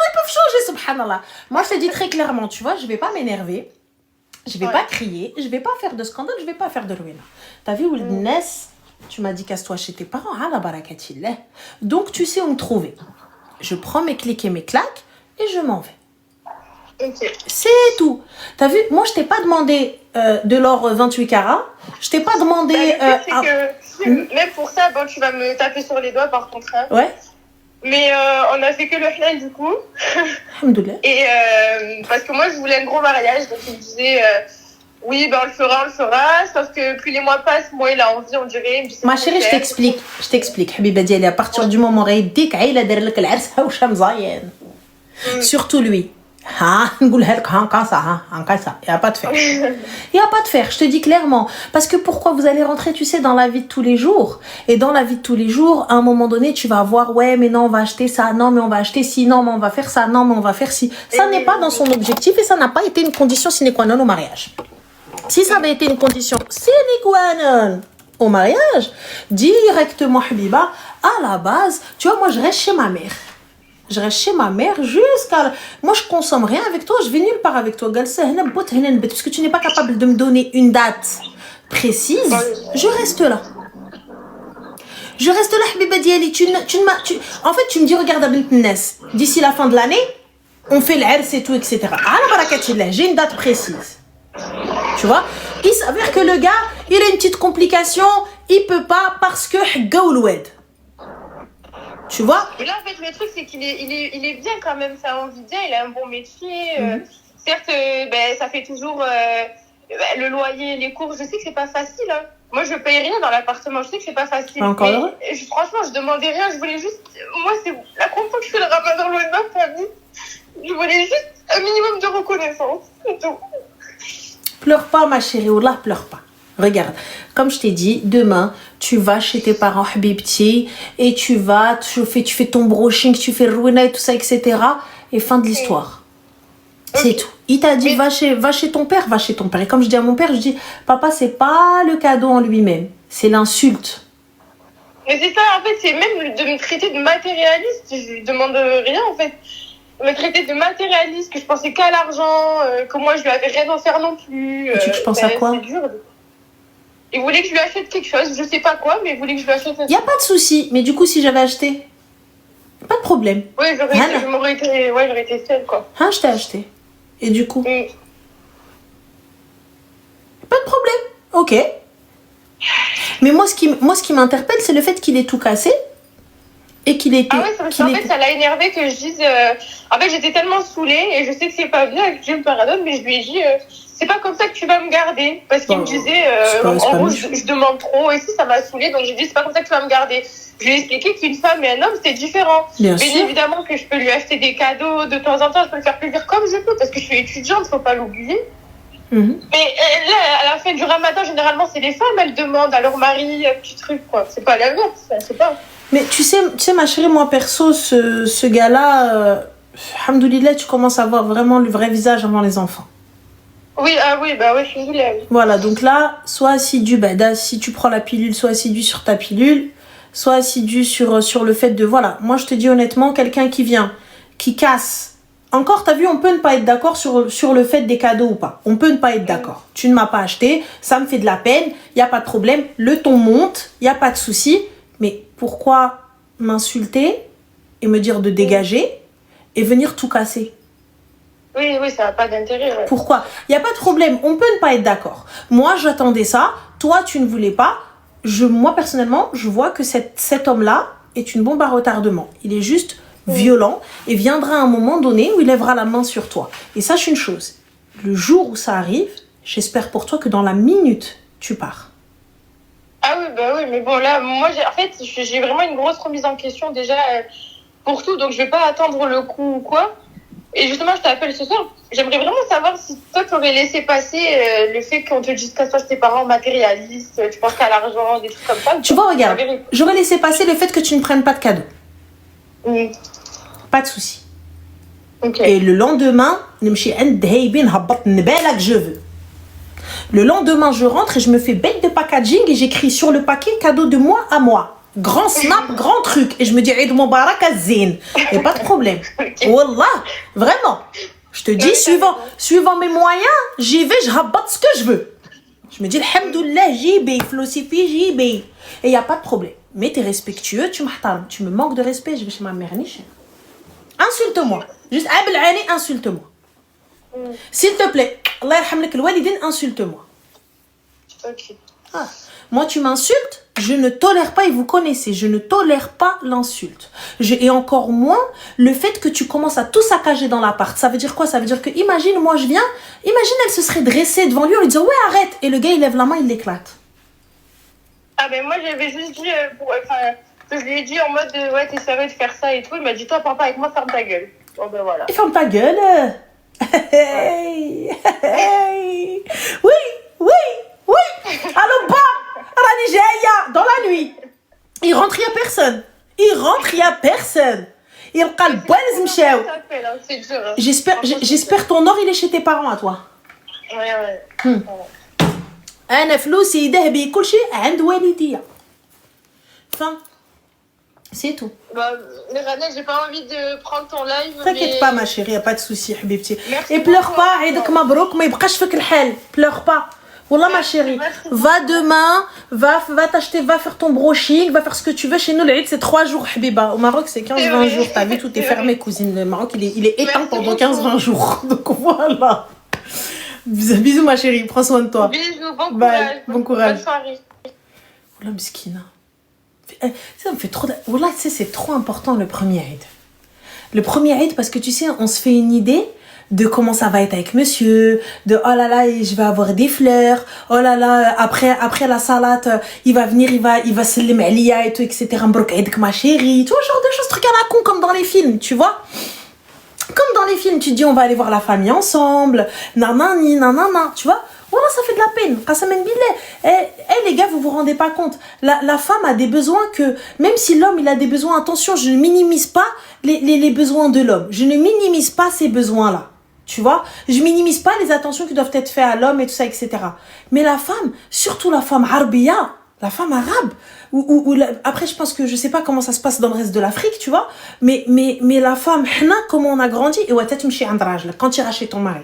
ils peuvent changer, subhanallah. Moi, je te dis très clairement, tu vois, je vais pas m'énerver. Je vais pas crier, je vais pas faire de scandale, je vais pas faire de ruine. T'as vu, Ness, tu m'as dit casse-toi chez tes parents, ala barakatillah. Donc, tu sais où me trouver. Je prends mes clics et mes claques et je m'en vais. Okay. C'est tout. T'as vu, moi je t'ai pas demandé de l'or 28 carats. Je t'ai pas demandé. Même pour ça, bon, tu vas me taper sur les doigts par contre. Hein. Ouais. Mais on a fait que le halal du coup. Alhamdoulilah. Et parce que moi je voulais un gros mariage, donc il me disait oui, ben on le fera. Sauf que plus les mois passent, moi il a envie, on dirait. Ma chérie, je t'explique. Habiba Diali, à partir du moment où il dit qu'il a derrière le l'ars, ou chamzayen. Surtout lui. Il n'y a pas de faire. Il n'y a pas de faire, je te dis clairement. Parce que pourquoi vous allez rentrer, tu sais, dans la vie de tous les jours. Et dans la vie de tous les jours, à un moment donné, tu vas voir, ouais, mais non, on va acheter ça, non, mais on va acheter ci, non, mais on va faire ça, non, mais on va faire ci. Ça n'est pas dans son objectif et ça n'a pas été une condition sine qua non au mariage. Si ça avait été une condition sine qua non au mariage, directement, Habiba, à la base, tu vois, moi, je reste chez ma mère. Je reste chez ma mère jusqu'à... Moi, je consomme rien avec toi, je vais nulle part avec toi. Parce que tu n'es pas capable de me donner une date précise, je reste là. Je reste là, Habiba Diali. En fait, tu me dis, regarde, d'ici la fin de l'année, on fait l'Ars et tout, etc. J'ai une date précise. Tu vois? Il s'avère que le gars, il a une petite complication, il peut pas parce que Gaouloued. Tu vois? Et là, en fait, le truc, c'est qu'il est bien quand même, ça a envie bien, il a un bon métier. Certes, ça fait toujours le loyer, les cours. Je sais que c'est pas facile. Hein. Moi, je paye rien dans l'appartement, je sais que c'est pas facile. Encore franchement, je demandais rien, je voulais juste... Moi, c'est la première fois que je fais le ramadan loin de ma famille. Je voulais juste un minimum de reconnaissance, c'est tout. Pleure pas, ma chérie, Wallah, pleure pas. Regarde, comme je t'ai dit, demain, tu vas chez tes parents, Habibti, et tu fais ton brushing, tu fais le rouina et tout ça, etc. Et fin de l'histoire. C'est tout. Il t'a dit, va chez ton père, va chez ton père. Et comme je dis à mon père, je dis, papa, c'est pas le cadeau en lui-même, c'est l'insulte. Mais c'est ça, en fait, c'est même de me traiter de matérialiste. Je lui demande rien, en fait. Me traiter de matérialiste, que je pensais qu'à l'argent, que moi, je lui avais rien offert non plus. Tu penses à quoi? C'est dur. Il voulait que je lui achète quelque chose, je sais pas quoi, mais il voulait que je lui achète un... Y a pas de souci, mais du coup, si j'avais acheté, pas de problème. Oui, j'aurais été seule, quoi. Hein, je t'ai acheté. Et du coup? Pas de problème, ok. Mais moi, ce qui m'interpelle, c'est le fait qu'il ait tout cassé et qu'il ait été... Ah ouais, en fait, ça l'a énervé que je dise... En fait, j'étais tellement saoulée et je sais que c'est pas bien, que je me pardonne, mais je lui ai dit... c'est pas comme ça que tu vas me garder. Parce qu'il me disait, en gros, je demande trop. Et si, ça m'a saoulée. Donc, j'ai dit, c'est pas comme ça que tu vas me garder. Je lui ai expliqué qu'une femme et un homme, c'était différent. Bien évidemment que je peux lui acheter des cadeaux de temps en temps. Je peux lui faire plaisir comme je peux. Parce que je suis étudiante, faut pas l'oublier. Mais là, à la fin du ramadan, généralement, c'est les femmes. Elles demandent à leur mari un petit truc, quoi. C'est pas l'inverse. C'est pas... Mais tu sais, ma chérie, moi, perso, ce gars-là... alhamdoulilah, tu commences à voir vraiment le vrai visage avant les enfants. Oui, je suis désolée. Voilà, donc là, sois assidu, si tu prends la pilule, sois assidu sur ta pilule, sois assidu sur le fait de, voilà, moi je te dis honnêtement, quelqu'un qui vient, qui casse Encore, t'as vu, on peut ne pas être d'accord sur le fait des cadeaux ou pas. On peut ne pas être d'accord. Tu ne m'as pas acheté, ça me fait de la peine, il n'y a pas de problème. Le ton monte, il n'y a pas de souci. Mais pourquoi m'insulter et me dire de dégager et venir tout casser? Oui, ça n'a pas d'intérêt. Ouais. Pourquoi? Il n'y a pas de problème, on peut ne pas être d'accord. Moi, j'attendais ça, toi, tu ne voulais pas. Moi, personnellement, je vois que cet homme-là est une bombe à retardement. Il est juste violent et viendra un moment donné où il lèvera la main sur toi. Et sache une chose, le jour où ça arrive, j'espère pour toi que dans la minute, tu pars. Ah oui, bah oui, mais bon, là, moi, j'ai vraiment une grosse remise en question déjà pour tout, donc je vais pas attendre le coup ou quoi. Et justement, je t'appelle ce soir. J'aimerais vraiment savoir si toi, tu aurais laissé passer le fait qu'on te dise qu'à toi, tes parents matérialistes, tu penses qu'à l'argent, des trucs comme ça. Tu vois, regarde, j'aurais laissé passer le fait que tu ne prennes pas de cadeau. Pas de souci. Okay. Et le lendemain, je veux. Le lendemain, je rentre et je me fais bête de packaging et j'écris sur le paquet cadeau de moi à moi. Grand snap, grand truc. Et je me dis, Eid Moubarak Azine. Et pas de problème. Okay. Wallah, vraiment. Je te dis, suivant mes moyens, j'y vais, je rabatte ce que je veux. Je me dis, alhamdoulilah, j'y vais, flosifi, j'y vais. Et il n'y a pas de problème. Mais tu es respectueux, tu me manques de respect, je vais chez ma mère. Insulte-moi. Juste, insulte-moi. S'il te plaît, Allah yarhamlak al-walidin, insulte-moi. Ok. Ah. Moi, tu m'insultes, je ne tolère pas, et vous connaissez, je ne tolère pas l'insulte. Et encore moins le fait que tu commences à tout saccager dans l'appart. Ça veut dire quoi? Ça veut dire que, imagine, moi je viens, imagine elle se serait dressée devant lui, on lui dit, ouais, arrête. Et le gars, il lève la main, il l'éclate. Ah ben moi, j'avais juste dit, que je lui ai dit en mode, ouais, t'es sérieux de faire ça et tout. Il m'a dit, toi, papa, avec moi, ferme ta gueule. Bon ben voilà. Et ferme ta gueule. Hey. Oui. Allô, bas. Dans la nuit, il rentre, il n'y a personne. Il J'espère ton or, il est chez tes parents à toi. Ouais. أنا فلوسي ذهبي كل شيء عند والدي. Fin. C'est tout. Bah, Rana, j'ai pas envie de prendre ton live. T'inquiète pas ma chérie, y a pas de souci حبيبتي. Merci. Et pleure pas, عيدك مبروك, ما يبقاش فيك الحال. Pleure pas. Wallah ma chérie, va demain, va t'acheter, va faire ton brushing, va faire ce que tu veux. Chez nous, l'Aïd, c'est 3 jours, Habiba. Au Maroc, c'est 15-20 jours. T'as vu, tout est fermé, cousine. Le Maroc, il est éteint pendant 15-20 jours. Donc voilà. Bisous ma chérie, prends soin de toi. Bisous, bon Bye. courage. Bon courage. Bonne soirée. Wallah, miskina. Ça me fait trop... Wallah, tu sais, c'est trop important le premier Aïd. Le premier Aïd, parce que tu sais, on se fait une idée de comment ça va être avec monsieur, de oh là là, je vais avoir des fleurs, oh là là, après la salade, il va venir, il va se les malia et tout, etc. Mbrok Aïdek ma chérie, tu vois, genre de choses, trucs à la con, comme dans les films, tu vois. Comme dans les films, tu dis on va aller voir la famille ensemble, nanani, nanana, tu vois. Voilà, ça fait de la peine. Qasamen billah. Les gars, vous rendez pas compte. La femme a des besoins que, même si l'homme il a des besoins, attention, je ne minimise pas les besoins de l'homme. Je ne minimise pas ces besoins-là. Tu vois, je minimise pas les attentions qui doivent être faites à l'homme et tout ça, etc. Mais la femme, surtout la femme arabiya, la femme arabe, après je pense que je sais pas comment ça se passe dans le reste de l'Afrique, tu vois, mais la femme, comment on a grandi, et ouais, quand tu iras chez ton mari,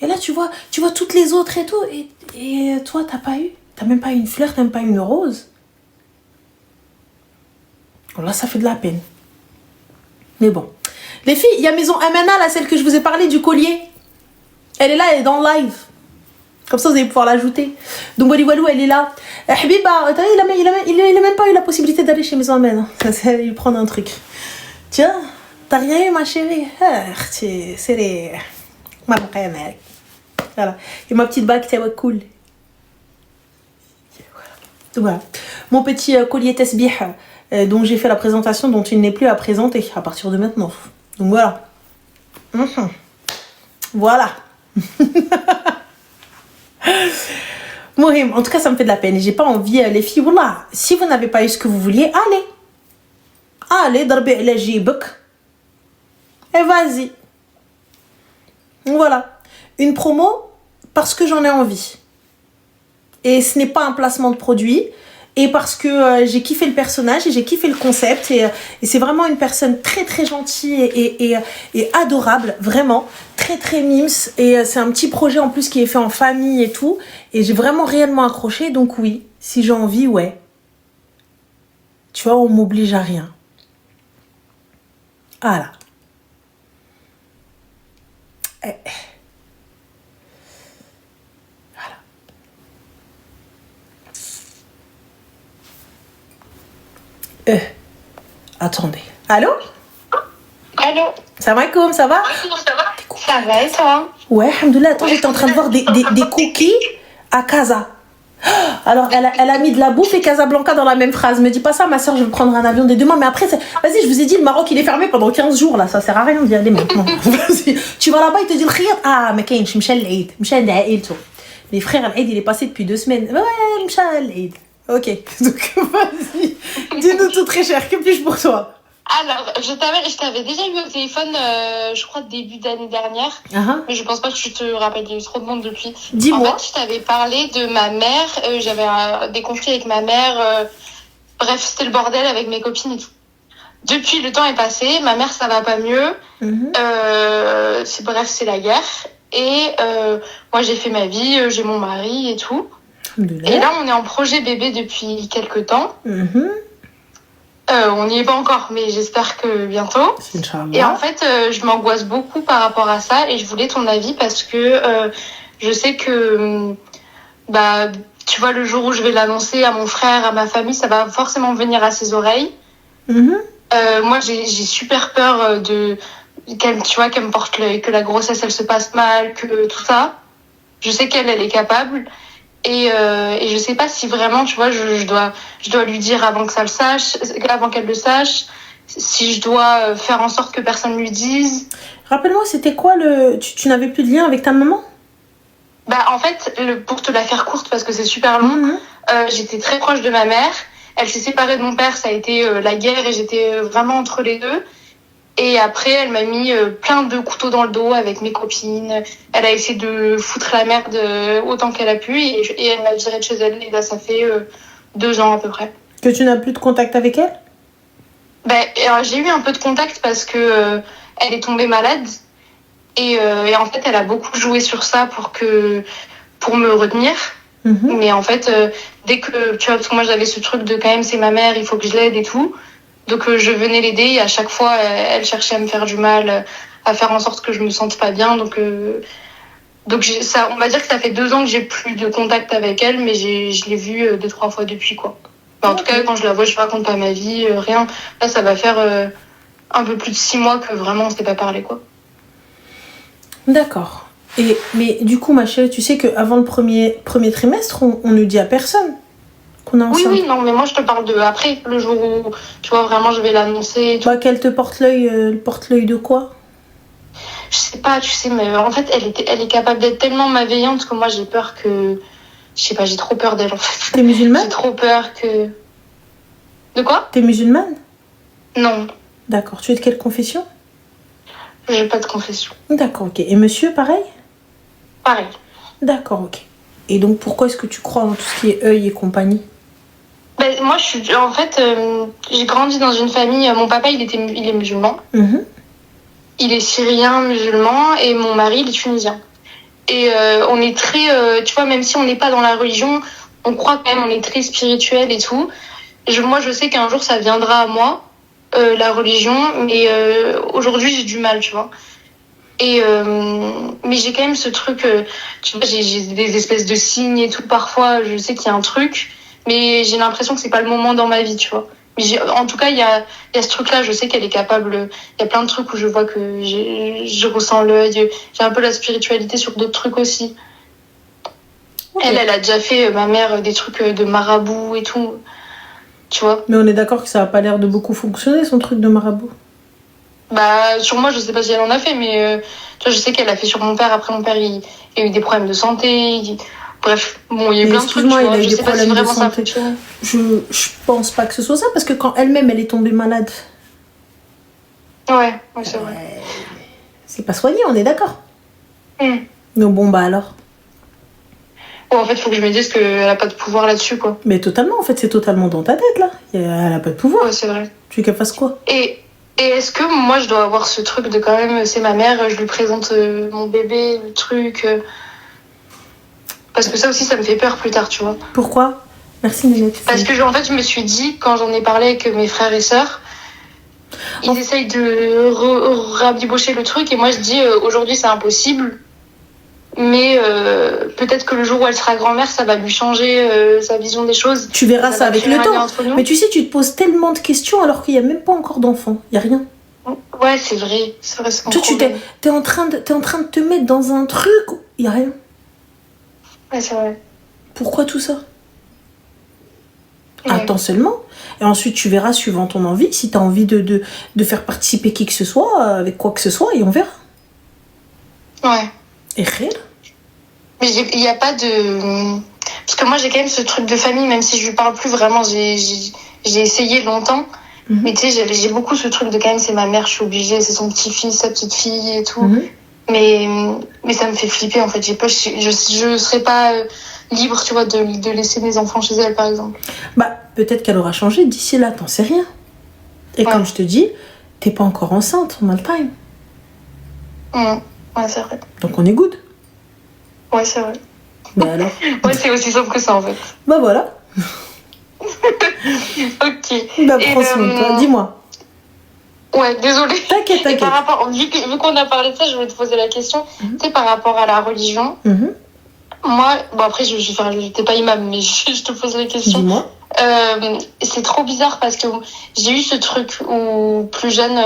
et là tu vois toutes les autres et tout, et toi t'as même pas une fleur, t'as même pas une rose. Là ça fait de la peine. Mais bon. Les filles, il y a Maison Amana, là, celle que je vous ai parlé du collier. Elle est là, elle est dans le live. Comme ça, vous allez pouvoir l'ajouter. Donc, Wali Walou, elle est là. Habiba, il a même pas eu la possibilité d'aller chez Maison Amana. Ça, c'est lui prendre un truc. Tiens, t'as rien eu, ma chérie? C'est les... Voilà. Et ma petite bague, c'est cool. Donc, voilà. Mon petit collier Tesbih, dont j'ai fait la présentation, dont il n'est plus à présenter à partir de maintenant. Donc voilà. Voilà. Mohim, en tout cas, ça me fait de la peine. J'ai pas envie, les filles, voilà. Si vous n'avez pas eu ce que vous vouliez, allez, darbi ala jibek. Et vas-y. Voilà. Une promo parce que j'en ai envie. Et ce n'est pas un placement de produit. et parce que j'ai kiffé le personnage et j'ai kiffé le concept et c'est vraiment une personne très très gentille et adorable, vraiment très très mimes et c'est un petit projet en plus qui est fait en famille et tout et j'ai vraiment réellement accroché, donc oui, si j'ai envie, ouais. Tu vois, on m'oblige à rien. Voilà. Attendez. Allô? Allô? Salam alaikum, ça va? Ça va et toi? Ouais, alhamdoulilah. Attends, j'étais en train de voir des cookies à Casa. Alors, elle a mis de la bouffe et Casablanca dans la même phrase. Me dis pas ça, ma soeur, je vais prendre un avion dès demain. Mais après, vas-y, je vous ai dit, le Maroc, il est fermé pendant 15 jours, là. Ça sert à rien d'y aller maintenant. Vas-y. Tu vas là-bas, ils te disent, Khiyat. Ah, mais Kain, Mchal l'Aïd. Mchal l'Aïd. Les frères, l'Aïd, il est passé depuis 2 semaines. Ouais, Mchal l'Aïd. Ok. Donc, vas-y. Dis-nous tout très cher. Que puis-je pour toi? Alors, je t'avais déjà eu au téléphone, je crois, début d'année dernière. Mais je pense pas que tu te rappelles, il y a eu trop de monde depuis. Dis-moi. En fait, je t'avais parlé de ma mère. J'avais des conflits avec ma mère. Bref, c'était le bordel avec mes copines et tout. Depuis, le temps est passé. Ma mère, ça va pas mieux. C'est la guerre. Et moi, j'ai fait ma vie. J'ai mon mari et tout. Et là, on est en projet bébé depuis quelques temps. On n'y est pas encore, mais j'espère que bientôt. Et en fait, je m'angoisse beaucoup par rapport à ça et je voulais ton avis parce que je sais que, tu vois, le jour où je vais l'annoncer à mon frère, à ma famille, ça va forcément venir à ses oreilles. Moi, j'ai super peur qu'elle me porte l'œil, que la grossesse, elle se passe mal, que tout ça. Je sais qu'elle est capable. Et je sais pas si vraiment, tu vois, je dois lui dire avant qu'elle le sache, si je dois faire en sorte que personne lui dise. Rappelle-moi, c'était quoi tu n'avais plus de lien avec ta maman? En fait, pour te la faire courte, parce que c'est super long, j'étais très proche de ma mère. Elle s'est séparée de mon père, ça a été la guerre et j'étais vraiment entre les deux. Et après, elle m'a mis plein de couteaux dans le dos avec mes copines. Elle a essayé de foutre la merde autant qu'elle a pu. Et elle m'a virée de chez elle. Et là, ça fait 2 ans à peu près. Que tu n'as plus de contact avec elle? Alors, j'ai eu un peu de contact parce que elle est tombée malade. Et en fait, elle a beaucoup joué sur ça pour me retenir. Mais en fait, dès que, tu vois, parce que moi, j'avais ce truc de quand même, c'est ma mère, il faut que je l'aide et tout. Donc je venais l'aider et à chaque fois elle cherchait à me faire du mal, à faire en sorte que je me sente pas bien. Donc ça, on va dire que ça fait 2 ans que j'ai plus de contact avec elle, mais je l'ai vue 2-3 fois depuis quoi. En tout cas quand je la vois, je raconte pas ma vie, rien. Là ça va faire un peu plus de 6 mois que vraiment on s'est pas parlé quoi. D'accord. Mais du coup ma chérie, tu sais qu'avant le premier trimestre, on ne dit à personne qu'on est enceinte. Oui, non, mais moi je te parle de après, le jour où, tu vois, vraiment je vais l'annoncer. Qu'elle te porte l'œil de quoi? Je sais pas, tu sais, mais en fait, elle est capable d'être tellement malveillante que moi j'ai peur que. Je sais pas, j'ai trop peur d'elle en fait. T'es musulmane? J'ai trop peur que. De quoi? T'es musulmane? Non. D'accord. Tu es de quelle confession? J'ai pas de confession. D'accord, ok. Et monsieur, pareil? Pareil. D'accord, ok. Et donc pourquoi est-ce que tu crois en tout ce qui est œil et compagnie? Moi, en fait, j'ai grandi dans une famille. Mon papa, il est musulman. Il est syrien musulman et mon mari, il est tunisien. Et on est très, tu vois, même si on n'est pas dans la religion, on croit quand même, on est très spirituel et tout. Moi, je sais qu'un jour, ça viendra à moi, la religion, mais aujourd'hui, j'ai du mal, tu vois. Mais j'ai quand même ce truc, tu vois, j'ai des espèces de signes et tout. Parfois, je sais qu'il y a un truc, mais j'ai l'impression que c'est pas le moment dans ma vie, tu vois. Mais en tout cas, il y a ce truc-là, je sais qu'elle est capable. Il y a plein de trucs où je vois que je ressens l'œil. J'ai un peu la spiritualité sur d'autres trucs aussi. Okay. Elle a déjà fait, ma mère, des trucs de marabout et tout. Tu vois. Mais on est d'accord que ça a pas l'air de beaucoup fonctionner, son truc de marabout. Sur moi, je sais pas si elle en a fait, mais tu vois, je sais qu'elle a fait sur mon père. Après, mon père, il a eu des problèmes de santé. Bref, bon, il y a eu plein de trucs. Excuse-moi, il a eu des problèmes de santé. Je pense pas que ce soit ça, parce que quand elle-même, elle est tombée malade. Ouais, c'est vrai. C'est pas soigné, on est d'accord. Donc bon, alors. Ou en fait, il faut que je me dise qu'elle a pas de pouvoir là-dessus, quoi. Mais totalement, en fait, c'est totalement dans ta tête, là. Elle a pas de pouvoir. Ouais, c'est vrai. Tu veux qu'elle fasse quoi? Et est-ce que moi, je dois avoir ce truc de quand même, c'est ma mère, je lui présente mon bébé, le truc. Parce que ça aussi, ça me fait peur plus tard, tu vois. Pourquoi? Merci, Nénette. Parce que en fait, je me suis dit, quand j'en ai parlé avec mes frères et sœurs, ils essayent de rabibocher le truc. Et moi, je dis, aujourd'hui, c'est impossible. Mais peut-être que le jour où elle sera grand-mère, ça va lui changer sa vision des choses. Tu verras ça avec le temps. Mais tu sais, tu te poses tellement de questions alors qu'il n'y a même pas encore d'enfant. Il n'y a rien. Ouais, c'est vrai. C'est vrai, c'est toi, t'es en train de te mettre dans un truc où il n'y a rien. Ouais, c'est vrai. Pourquoi tout ça? Attends seulement. Et ensuite, tu verras, suivant ton envie, si tu as envie de faire participer qui que ce soit, avec quoi que ce soit, et on verra. Ouais. Et rien. Mais il n'y a pas de... Parce que moi, j'ai quand même ce truc de famille, même si je lui parle plus vraiment, j'ai essayé longtemps. Mais tu sais, j'ai beaucoup ce truc de quand même, c'est ma mère, je suis obligée, c'est son petit-fils, sa petite-fille et tout. Mais ça me fait flipper, en fait. J'ai pas, je serais pas libre, tu vois, de laisser mes enfants chez elle, par exemple. Bah, peut-être qu'elle aura changé d'ici là, t'en sais rien. Et comme je te dis, t'es pas encore enceinte, on a le time. Ouais, c'est vrai. Donc on est good. Ouais, c'est vrai. Mais alors? Ouais, c'est aussi simple que ça, en fait. Bah voilà. Ok. Bah prends soin de toi, dis-moi. Ouais, désolée. T'inquiète. Et par rapport, vu qu'on a parlé de ça, je voulais te poser la question. Tu sais, par rapport à la religion, moi, bon après, j'étais pas imam, mais je te pose la question. Dis-moi. C'est trop bizarre parce que j'ai eu ce truc où plus jeune,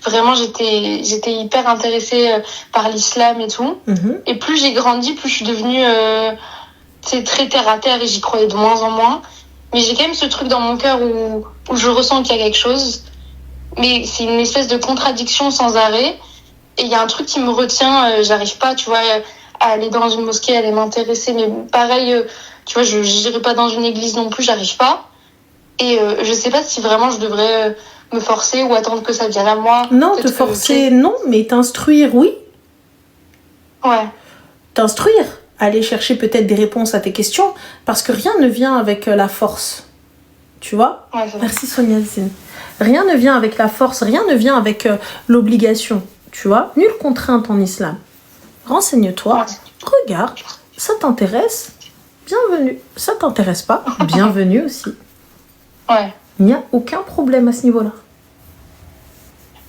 vraiment j'étais hyper intéressée par l'islam et tout. Et plus j'ai grandi, plus je suis devenue très terre à terre et j'y croyais de moins en moins. Mais j'ai quand même ce truc dans mon cœur où je ressens qu'il y a quelque chose. Mais c'est une espèce de contradiction sans arrêt. Et il y a un truc qui me retient, j'arrive pas, tu vois, à aller dans une mosquée, à aller m'intéresser. Mais pareil, tu vois, je n'irai pas dans une église non plus, j'arrive pas. Et je sais pas si vraiment je devrais me forcer ou attendre que ça vienne à moi. Non, te forcer, non, mais t'instruire, oui. Ouais. T'instruire, aller chercher peut-être des réponses à tes questions, parce que rien ne vient avec la force. Tu vois? Ouais, merci Sonia Zine. Rien ne vient avec la force, rien ne vient avec l'obligation. Tu vois? Nulle contrainte en islam. Renseigne-toi, regarde, ça t'intéresse? Bienvenue. Ça t'intéresse pas? Bienvenue aussi. Ouais. Il n'y a aucun problème à ce niveau-là.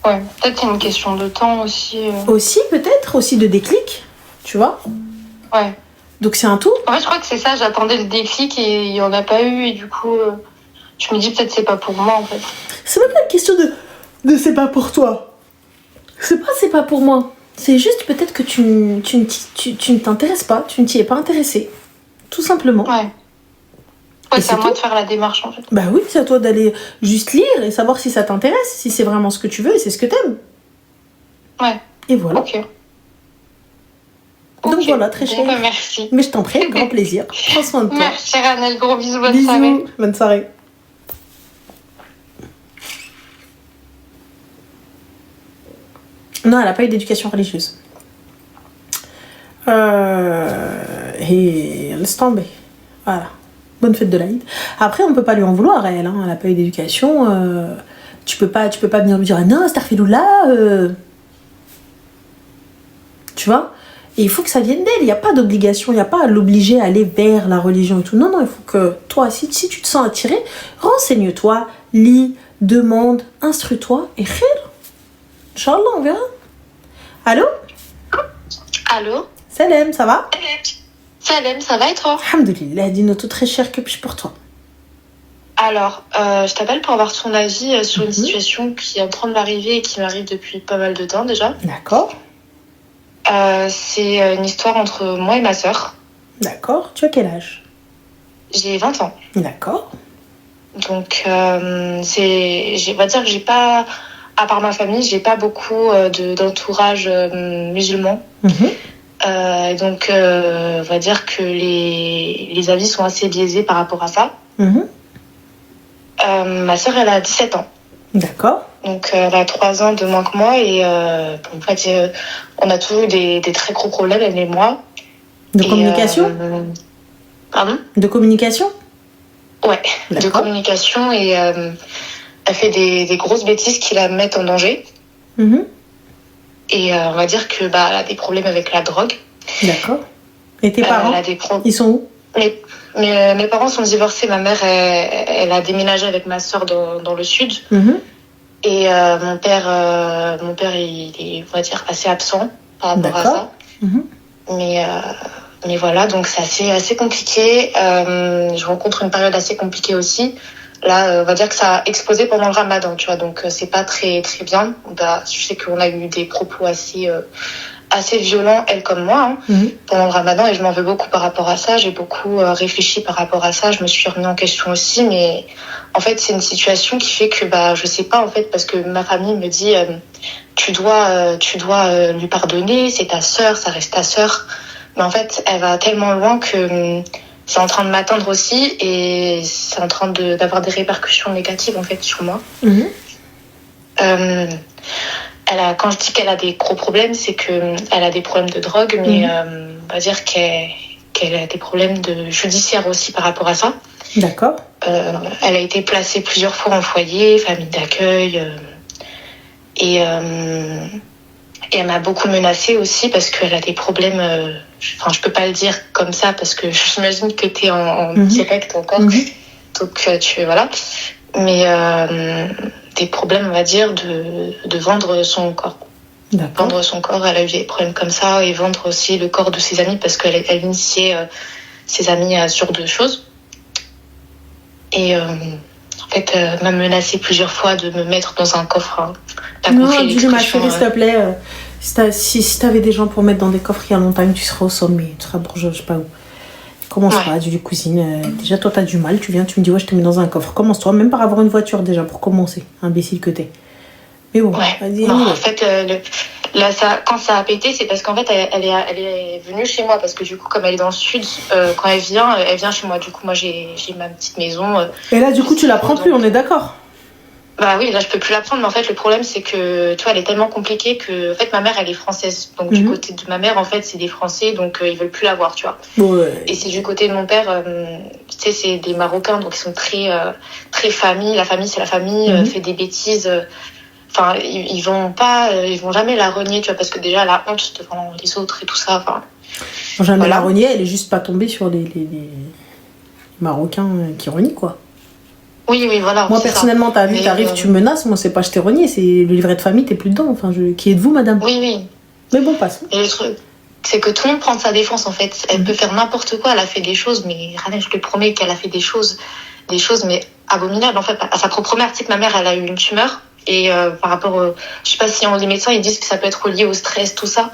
Ouais, peut-être c'est une question de temps aussi. Aussi, peut-être, aussi de déclic, tu vois? Ouais. Donc c'est un tout. En fait, je crois que c'est ça, j'attendais le déclic et il n'y en a pas eu, et du coup, je me dis peut-être c'est pas pour moi, en fait. C'est même pas une question de c'est pas pour toi. C'est pas pour moi. C'est juste peut-être que tu ne t'intéresses pas, tu ne t'y es pas intéressé. Tout simplement. Ouais. Ouais, c'est à moi de faire la démarche, en fait. Bah oui, c'est à toi d'aller juste lire et savoir si ça t'intéresse, si c'est vraiment ce que tu veux et c'est ce que t'aimes. Ouais. Et voilà. Ok. Donc voilà, très cher. Bah, merci. Mais je t'en prie, grand plaisir. Prends soin de toi. Merci Ranel, gros bisous, bonne bisous, soirée. Bonne soirée. Non, elle n'a pas eu d'éducation religieuse. Et laisse tomber. Voilà. Bonne fête de l'Aïd. Après, on peut pas lui en vouloir, elle. Hein. Elle n'a pas eu d'éducation. Tu peux pas venir lui dire non, astaghfirullah. Tu vois? Et il faut que ça vienne d'elle. Il n'y a pas d'obligation. Il n'y a pas à l'obliger à aller vers la religion et tout. Non, il faut que toi, si tu te sens attiré, renseigne-toi, lis, demande, instruis-toi et khir. Inch'Allah, on verra. Allô? Allô? Salam, ça va? Salam, ça va et toi? Alhamdoulilah, dis-nous tout très cher que puis pour toi. Alors, je t'appelle pour avoir ton avis sur une situation qui est en train de m'arriver et qui m'arrive depuis pas mal de temps déjà. D'accord. C'est une histoire entre moi et ma sœur. D'accord. Tu as quel âge? J'ai 20 ans. D'accord. Donc, on va dire que j'ai pas, à part ma famille, j'ai pas beaucoup d'entourage musulman. Donc, on va dire que les avis sont assez biaisés par rapport à ça. Ma sœur, elle a 17 ans. D'accord. Donc, elle a 3 ans de moins que moi et en fait, on a toujours eu des très gros problèmes, elle et moi. De communication? Pardon? De communication? Ouais, de D'accord. communication, et elle fait des grosses bêtises qui la mettent en danger. Mhm. Et on va dire que bah, elle a des problèmes avec la drogue. D'accord. Et tes parents, Elle a des ils sont où? mes parents sont divorcés. Ma mère, elle a déménagé avec ma sœur dans le sud. Mhm. Et mon père, il est, on va dire, assez absent par rapport à D'accord. ça. Mhm. Mais voilà, donc c'est assez compliqué. Je rencontre une période assez compliquée aussi. Là, on va dire que ça a explosé pendant le ramadan, tu vois, donc c'est pas très très bien. Bah, je sais qu'on a eu des propos assez violents, elle comme moi, hein, Mhm. pendant le ramadan, et je m'en veux beaucoup par rapport à ça. J'ai beaucoup réfléchi par rapport à ça. Je me suis remis en question aussi, mais en fait, c'est une situation qui fait que bah, je sais pas, en fait, parce que ma famille me dit tu dois lui pardonner, c'est ta sœur, ça reste ta sœur. Mais en fait, elle va tellement loin que c'est en train de m'atteindre aussi, et c'est en train d'avoir des répercussions négatives en fait sur moi. Mhm. Quand je dis qu'elle a des gros problèmes, c'est que elle a des problèmes de drogue, mais on va dire qu'elle a des problèmes judiciaires aussi par rapport à ça. D'accord. Elle a été placée plusieurs fois en foyer, famille d'accueil, et elle m'a beaucoup menacée aussi parce qu'elle a des problèmes. Je peux pas le dire comme ça parce que j'imagine que tu es en direct encore. Donc, voilà. Mais des problèmes, on va dire, de vendre son corps. D'accord. Vendre son corps, elle a eu des problèmes comme ça, et vendre aussi le corps de ses amis parce qu'elle initiait ses amis à ce genre de choses. Et en fait, elle m'a menacée plusieurs fois de me mettre dans un coffre. Hein. Non, dis-le, ma chérie, s'il te plaît. Si t'avais des gens pour mettre dans des coffres il y a longtemps, tu seras au sommet. Tu seras bourgeois, je sais pas où. Commence-toi, dis cousine. Déjà, toi, t'as du mal. Tu viens, tu me dis, ouais, je te mets dans un coffre. Commence-toi, même par avoir une voiture déjà, pour commencer. Imbécile que t'es. Mais bon, vas-y. Non, en fait, là, quand ça a pété, c'est parce qu'en fait, elle est venue chez moi. Parce que du coup, comme elle est dans le sud, quand elle vient chez moi. Du coup, moi, j'ai ma petite maison. Et là, du coup, tu la prends plus, on est d'accord? Bah oui, là, je peux plus la prendre. Mais en fait, le problème, c'est que, tu vois, elle est tellement compliquée que, en fait, ma mère, elle est française. Donc, du côté de ma mère, en fait, c'est des Français. Donc, ils veulent plus la voir, tu vois. Ouais. Et c'est du côté de mon père, tu sais, c'est des Marocains. Donc, ils sont très, très famille. La famille, c'est la famille. Fait des bêtises. Enfin, ils vont jamais la renier, tu vois, parce que déjà, la honte devant les autres et tout ça. Enfin, jamais voilà. la renier, elle est juste pas tombée sur les Marocains qui renient, quoi. Oui, voilà. Moi, personnellement, t'arrives, tu menaces. Moi, c'est pas je t'ai renié, c'est le livret de famille, t'es plus dedans. Enfin, qui êtes-vous, madame? Oui. Mais bon, passons. Et le truc, c'est que tout le monde prend de sa défense, en fait. Elle peut faire n'importe quoi. Elle a fait des choses, mais Rana, je te promets qu'elle a fait des choses, mais abominables, en fait. À sa propre mère, tu sais que ma mère, elle a eu une tumeur. Et par rapport, je sais pas si les médecins, ils disent que ça peut être lié au stress, tout ça.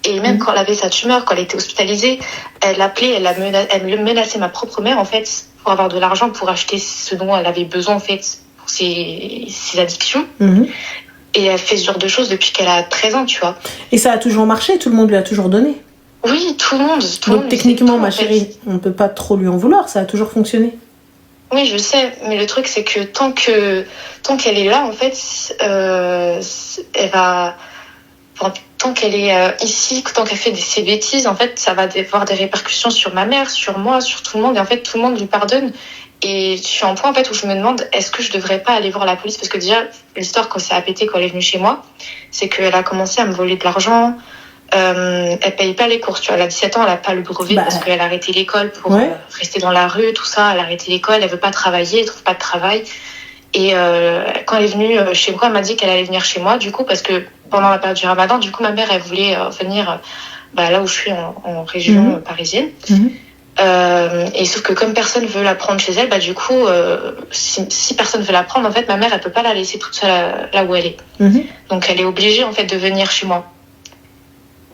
Et même quand elle avait sa tumeur, quand elle était hospitalisée, elle menaçait ma propre mère, en fait, pour avoir de l'argent pour acheter ce dont elle avait besoin, en fait, pour ses addictions. Et elle fait ce genre de choses depuis qu'elle a 13 ans, tu vois. Et ça a toujours marché, tout le monde lui a toujours donné. Oui, tout le monde. Donc techniquement, ma chérie, on peut pas trop lui en vouloir, ça a toujours fonctionné. Oui, je sais, mais le truc, c'est que tant qu'elle est là, en fait, elle va... tant qu'elle est ici, tant qu'elle fait ses bêtises, en fait, ça va avoir des répercussions sur ma mère, sur moi, sur tout le monde. Et en fait, tout le monde lui pardonne. Et je suis en point, en fait, où je me demande, est-ce que je devrais pas aller voir la police? Parce que déjà, l'histoire, quand ça a pété, quand elle est venue chez moi, c'est qu'elle a commencé à me voler de l'argent. Elle paye pas les courses, tu vois. Elle a 17 ans, elle a pas le brevet parce qu'elle a arrêté l'école pour rester dans la rue, tout ça. Elle a arrêté l'école, elle veut pas travailler, elle trouve pas de travail. Et quand elle est venue chez moi, elle m'a dit qu'elle allait venir chez moi, du coup, parce que pendant la période du ramadan, du coup, ma mère, elle voulait venir là où je suis, en région parisienne. Et sauf que comme personne veut la prendre chez elle, du coup, si personne veut la prendre, en fait, ma mère, elle peut pas la laisser toute seule là où elle est. Donc, elle est obligée, en fait, de venir chez moi.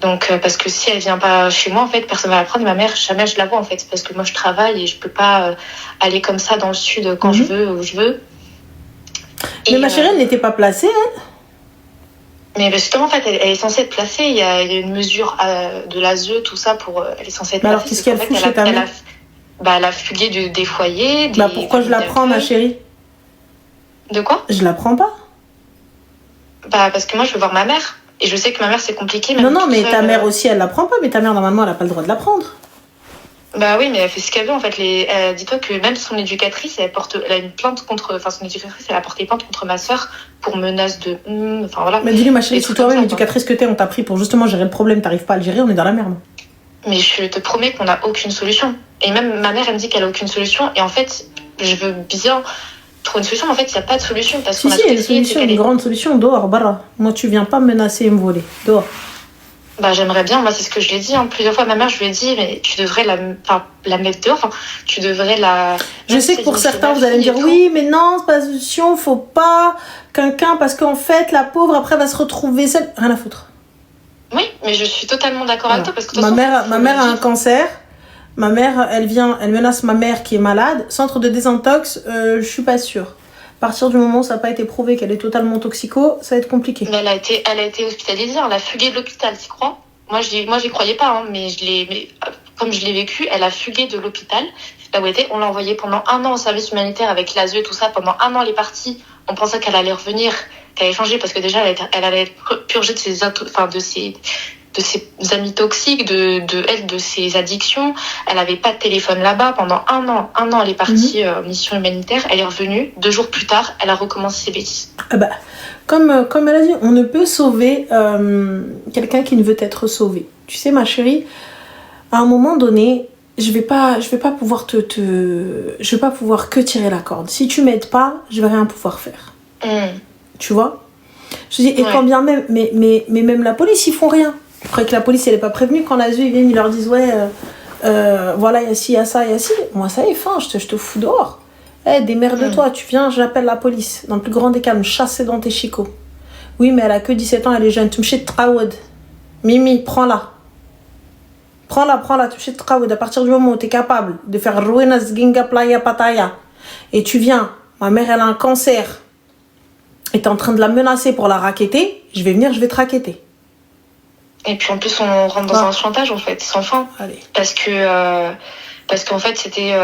Donc, parce que si elle vient pas chez moi, en fait, personne va la prendre. Et ma mère, jamais je la vois, en fait, parce que moi, je travaille et je peux pas aller comme ça dans le sud quand je veux, où je veux. Mais ma chérie, elle n'était pas placée, elle? Mais justement, en fait, elle est censée être placée. Il y a une mesure de l'ASE, tout ça, elle est censée être placée. Alors, qu'est-ce qu'elle fout chez ta mère? Elle a fugué des foyers. Pourquoi je la prends, ma chérie? De quoi? Je la prends pas. Parce que moi, je veux voir ma mère. Et je sais que ma mère, c'est compliqué. Non, mais ta mère aussi, elle la prend pas. Mais ta mère, normalement, elle a pas le droit de la prendre. Bah oui, mais elle fait ce qu'elle veut en fait. Dis-toi que même son éducatrice, elle a une plainte contre, enfin son éducatrice, elle a porté plainte contre ma sœur pour menace de, enfin voilà. Mais dis-lui, ma chérie, Des si trucs toi-même comme ça, éducatrice que t'es, on t'a pris pour justement gérer le problème, t'arrives pas à le gérer, on est dans la merde. Mais je te promets qu'on n'a aucune solution. Et même ma mère, elle me dit qu'elle a aucune solution. Et en fait, je veux bien trouver une solution, mais en fait, il n'y a pas de solution. Parce Si, qu'on a si, il y a tout une essayé, solution, une grande solution, dehors, bara. Moi, tu viens pas me menacer et me voler, dehors. Bah, j'aimerais bien, moi, c'est ce que je l'ai dit, plusieurs fois. Ma mère, je lui ai dit, mais tu devrais la mettre dehors. Enfin, tu devrais la. Je sais que pour certains, vous allez me dire, oui, mais non, c'est pas la solution, faut pas quelqu'un, parce qu'en fait, la pauvre, après, va se retrouver seule. Rien à foutre. Oui, mais je suis totalement d'accord avec toi. Parce que, ma mère a un cancer. Ma mère, elle menace ma mère qui est malade. Centre de désintox, je suis pas sûre. À partir du moment où ça n'a pas été prouvé qu'elle est totalement toxico, ça va être compliqué. Mais elle a été hospitalisée, elle a fugué de l'hôpital, tu crois? Moi, j'y croyais pas, hein, mais comme je l'ai vécu, elle a fugué de l'hôpital. Là où elle était, on l'a envoyée pendant 1 an au service humanitaire avec l'ASE et tout ça. Pendant 1 an, elle est partie. On pensait qu'elle allait revenir, qu'elle allait changer parce que déjà, elle allait être purgée de ses amis toxiques, de ses addictions. Elle avait pas de téléphone là-bas pendant 1 an. 1 an, elle est partie en mission humanitaire. Elle est revenue. 2 jours plus tard, elle a recommencé ses bêtises. Ah bah, comme elle a dit, on ne peut sauver quelqu'un qui ne veut être sauvé. Tu sais, ma chérie, à un moment donné, je vais pas pouvoir je vais pas pouvoir que tirer la corde. Si tu m'aides pas, je vais rien pouvoir faire. Tu vois? Je dis, et quand bien même, mais même la police, ils font rien. Je crois que la police, elle est pas prévenue. Quand l'ASE, ils viennent, ils leur disent, ouais, voilà, il y a ci, il y a ça, il y a ci. Moi, ça y est, fin, je te fous dehors. Démerde-toi, tu viens, j'appelle la police. Dans le plus grand des cas, me chasser dans tes chicots. Oui, mais elle a que 17 ans, elle est jeune. Tu me chies de traoud. Mimi, prends-la. Prends-la, tu me chies de traoud. À partir du moment où tu es capable de faire ruinas ginga playa pataya, et tu viens, ma mère, elle a un cancer, et tu es en train de la menacer pour la racketter, je vais venir, je vais te racketter. Et puis en plus, on rentre dans un chantage, en fait, sans fin. Allez. Parce qu'en fait, c'était.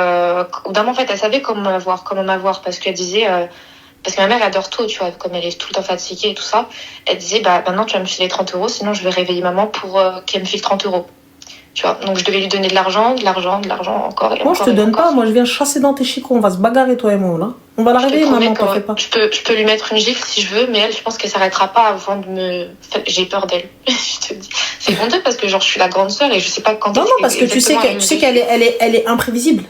Au bout en fait, elle savait comment m'avoir. Parce qu'elle disait. Parce que ma mère, elle dort tôt, tu vois, comme elle est tout le temps fatiguée et tout ça. Elle disait, bah maintenant, tu vas me filer 30 €, sinon je vais réveiller maman pour qu'elle me file 30 €. Tu vois, donc je devais lui donner de l'argent encore. Moi, je te donne pas, moi je viens chasser dans tes chicots, on va se bagarrer, toi et moi, là. On va la réveiller, maman, t'en fais pas. Je peux lui mettre une gifle si je veux, mais elle, je pense qu'elle s'arrêtera pas avant de me. J'ai peur d'elle. Je te dis. C'est honteux parce que, genre, je suis la grande sœur et je sais pas quand. Non, parce que tu sais qu'elle est imprévisible.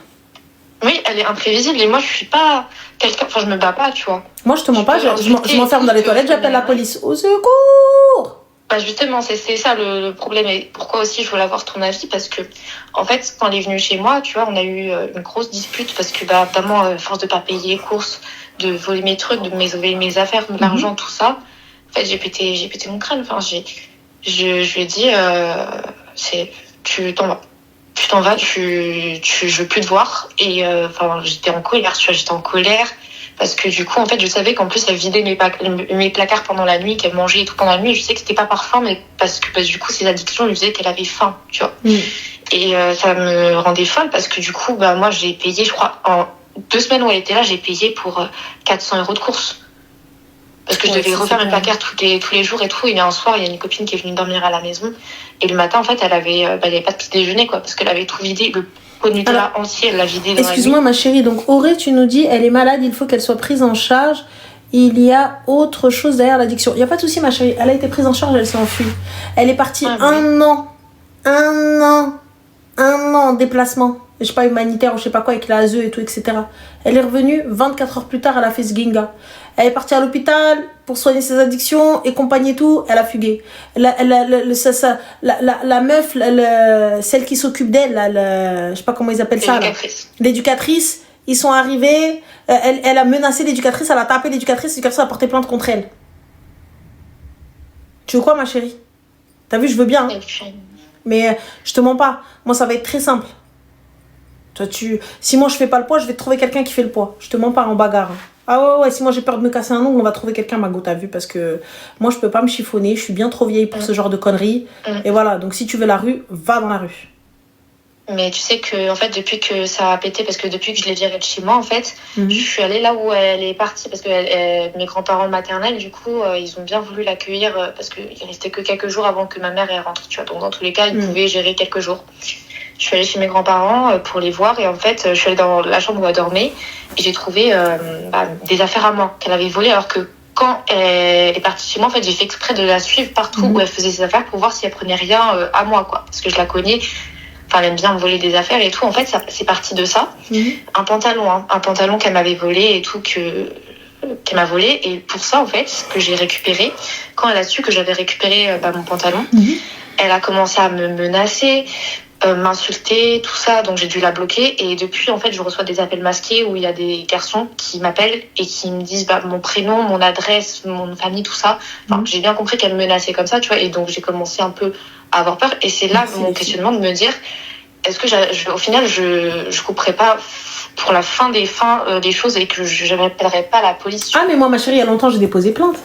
Oui, elle est imprévisible et moi, je suis pas quelqu'un. Enfin, je me bats pas, tu vois. Moi, je te mens pas, je m'enferme dans les toilettes, j'appelle la police. Au secours! Bah justement, c'est ça le problème. Et pourquoi aussi je voulais avoir ton avis, parce que en fait, quand elle est venue chez moi, tu vois, on a eu une grosse dispute parce que bah vraiment, force de pas payer les courses, de voler mes trucs, de voler mes affaires, de l'argent, tout ça. En fait, j'ai pété mon crâne. Enfin, je lui ai dit, tu t'en vas. Je veux plus te voir. Et enfin, j'étais en colère, tu vois, parce que du coup, en fait, je savais qu'en plus, elle vidait mes placards pendant la nuit, qu'elle mangeait et tout pendant la nuit. Je sais que c'était pas par faim, mais parce que du coup, ses addictions lui faisaient qu'elle avait faim, tu vois. Et ça me rendait folle parce que du coup, bah moi, j'ai payé, je crois, en 2 semaines où elle était là, j'ai payé pour 400 € de courses. Parce que je devais refaire mes placards tous les jours et tout. Et un soir, il y a une copine qui est venue dormir à la maison. Et le matin, en fait, elle avait pas de petit déjeuner, quoi, parce qu'elle avait tout vidé. Le pot de Nutella entier, elle l'a vidé dans excuse-moi, ma chérie. Donc, Auré, tu nous dis, elle est malade, il faut qu'elle soit prise en charge. Il y a autre chose derrière l'addiction. Il n'y a pas de souci, ma chérie. Elle a été prise en charge, elle s'est enfuie. Elle est partie un an en déplacement. Je sais pas, humanitaire ou je sais pas quoi, avec la ASE et tout, etc. Elle est revenue, 24 heures plus tard, elle a fait ce ginga. Elle est partie à l'hôpital pour soigner ses addictions et compagnie et tout, elle a fugué. La meuf, celle qui s'occupe d'elle, je sais pas comment ils appellent ça. L'éducatrice, ils sont arrivés, elle a menacé l'éducatrice, elle a tapé l'éducatrice a porté plainte contre elle. Tu veux quoi, ma chérie? T'as vu, je veux bien. Mais je te mens pas. Moi, ça va être très simple. Toi, si moi je fais pas le poids, je vais te trouver quelqu'un qui fait le poids. Je te mens pas en bagarre. Ah ouais, si moi j'ai peur de me casser un ongle, on va trouver quelqu'un, Mago, t'as vu, parce que moi je peux pas me chiffonner, je suis bien trop vieille pour ce genre de conneries. Et voilà, donc si tu veux la rue, va dans la rue. Mais tu sais que, en fait, depuis que ça a pété, parce que depuis que je l'ai virée de chez moi, en fait, je suis allée là où elle est partie, parce que mes grands-parents maternels, du coup, ils ont bien voulu l'accueillir, parce qu'il restait que quelques jours avant que ma mère elle rentre, tu vois. Donc, dans tous les cas, ils pouvaient gérer quelques jours. Je suis allée chez mes grands-parents pour les voir et en fait, je suis allée dans la chambre où elle dormait et j'ai trouvé des affaires à moi qu'elle avait volées alors que quand elle est partie chez moi, en fait, j'ai fait exprès de la suivre partout où elle faisait ses affaires pour voir si elle prenait rien à moi, quoi. Parce que je la connais, enfin, elle aime bien me voler des affaires et tout. En fait, c'est parti de ça. Un pantalon qu'elle m'avait volé et tout, qu'elle m'a volé. Et pour ça, en fait, que j'ai récupéré, quand elle a su que j'avais récupéré mon pantalon, elle a commencé à me menacer, m'insulter, tout ça, donc j'ai dû la bloquer et depuis en fait je reçois des appels masqués où il y a des garçons qui m'appellent et qui me disent mon prénom, mon adresse, mon famille, tout ça. Enfin, j'ai bien compris qu'elle me menaçait comme ça, tu vois, et donc j'ai commencé un peu à avoir peur et c'est là mon questionnement de me dire est-ce que au final je couperai pas pour la fin des choses et que je n'appellerai pas la police. Ah mais moi ma chérie, il y a longtemps j'ai déposé plainte.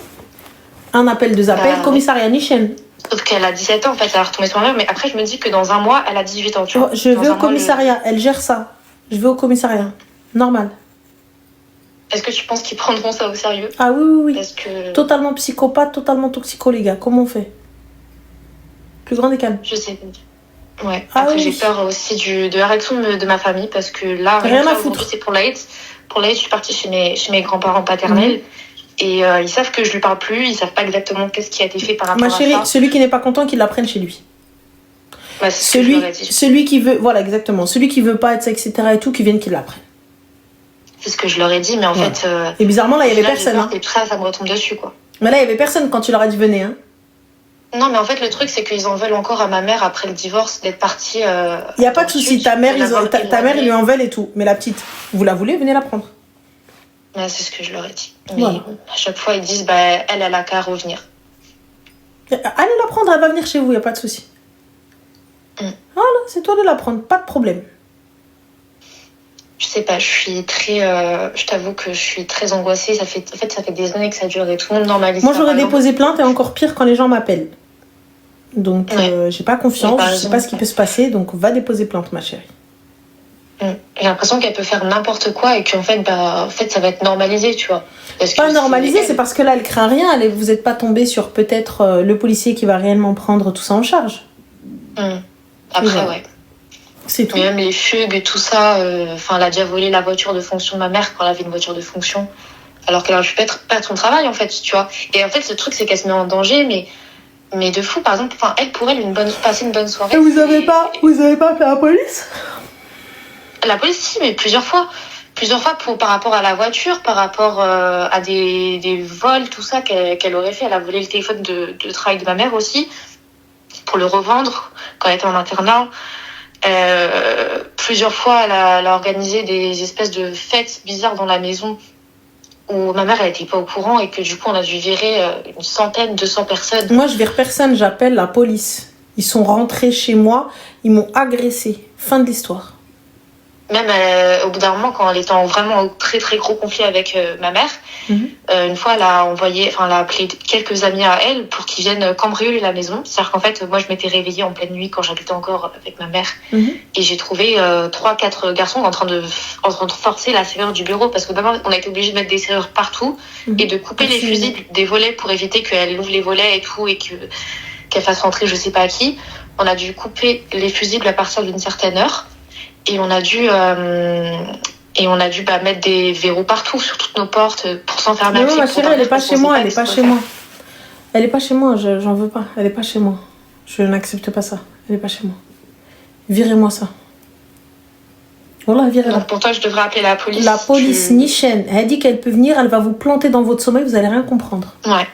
Un appel, 2 appels, commissariat Nichen. Sauf qu'elle a 17 ans, en fait, elle a retombé sur ma mère, mais après, je me dis que dans un mois, elle a 18 ans, tu vois. Je vais au commissariat, elle gère ça. Je vais au commissariat, normal. Est-ce que tu penses qu'ils prendront ça au sérieux ? Ah oui. Parce que... Totalement psychopathe, totalement toxico, les gars. Comment on fait ? Plus grand des calmes. Je sais pas. Ouais. Après, j'ai peur aussi de la réaction de ma famille, parce que là, rien à foutre. C'est pour l'AIDS. Pour l'AIDS, je suis partie chez mes grands-parents paternels. Et ils savent que je lui parle plus, ils savent pas exactement qu'est-ce qui a été fait par rapport à ça. Ma chérie, celui qui n'est pas content, qu'il l'apprenne chez lui. Bah, celui qui veut, voilà, exactement. Celui qui veut pas être ça, etc. et tout, qui vienne qu'il l'apprenne. C'est ce que je leur ai dit, mais en fait. Et bizarrement, là, il y avait personne. Et tout ça, ça me retombe dessus, quoi. Mais là, il y avait personne quand tu leur as dit venez, hein. Non, mais en fait, le truc, c'est qu'ils en veulent encore à ma mère après le divorce d'être partie. Il y a pas de souci. Ta mère, ils lui en veulent et tout. Mais la petite, vous la voulez, venez la prendre. Ouais, c'est ce que je leur ai dit. Mais à chaque fois, ils disent elle a qu'à revenir. Allez la prendre, elle va venir chez vous, il n'y a pas de souci. Voilà, c'est toi de la prendre, pas de problème. Je sais pas, je t'avoue que je suis très angoissée. Ça fait des années que ça dure et tout le monde normalise. Moi, j'aurais déposé plainte et encore pire quand les gens m'appellent. Donc, j'ai pas confiance, je sais pas ce qui peut se passer, donc va déposer plainte, ma chérie. J'ai l'impression qu'elle peut faire n'importe quoi et qu'en fait, ça va être normalisé, tu vois. Pas normalisé, c'est parce que là, elle craint rien. Vous n'êtes pas tombé sur peut-être le policier qui va réellement prendre tout ça en charge. Après, ouais. C'est tout. Et même les fugues et tout ça, elle a déjà volé la voiture de fonction de ma mère quand elle avait une voiture de fonction. Alors qu'elle aurait pu perdre son travail, en fait, tu vois. Et en fait, le truc, c'est qu'elle se met en danger, mais de fou, par exemple, pour elle, passer une bonne soirée. Et vous avez pas fait la police ? La police, si, mais plusieurs fois. Par rapport à la voiture, par rapport à des vols, tout ça qu'elle aurait fait. Elle a volé le téléphone de travail de ma mère aussi, pour le revendre quand elle était en internat. Plusieurs fois, elle a organisé des espèces de fêtes bizarres dans la maison où ma mère, elle n'était pas au courant et que du coup, on a dû virer 100, 200 personnes. Moi, je vire personne, j'appelle la police. Ils sont rentrés chez moi, ils m'ont agressée. Fin de l'histoire. Même au bout d'un moment, quand elle était vraiment en très très gros conflit avec ma mère, une fois elle a appelé quelques amis à elle pour qu'ils viennent cambrioler la maison. C'est-à-dire qu'en fait, moi je m'étais réveillée en pleine nuit quand j'habitais encore avec ma mère et j'ai trouvé 3-4 garçons en train de forcer la serrure du bureau parce que d'abord on a été obligé de mettre des serrures partout et de couper les fusibles des volets pour éviter qu'elle ouvre les volets et tout et qu'elle fasse rentrer je sais pas qui. On a dû couper les fusibles à partir d'une certaine heure. Et on a dû mettre des verrous partout sur toutes nos portes pour s'enfermer. Mais non, ma chérie, elle est pas chez moi, elle est pas chez moi. Elle est pas chez moi, j'en veux pas. Elle est pas chez moi. Je n'accepte pas ça. Elle est pas chez moi. Virez-moi ça. Voilà, virez-la. Donc pour toi, je devrais appeler la police. La police Nichen, elle dit qu'elle peut venir, elle va vous planter dans votre sommeil, vous allez rien comprendre. Ouais.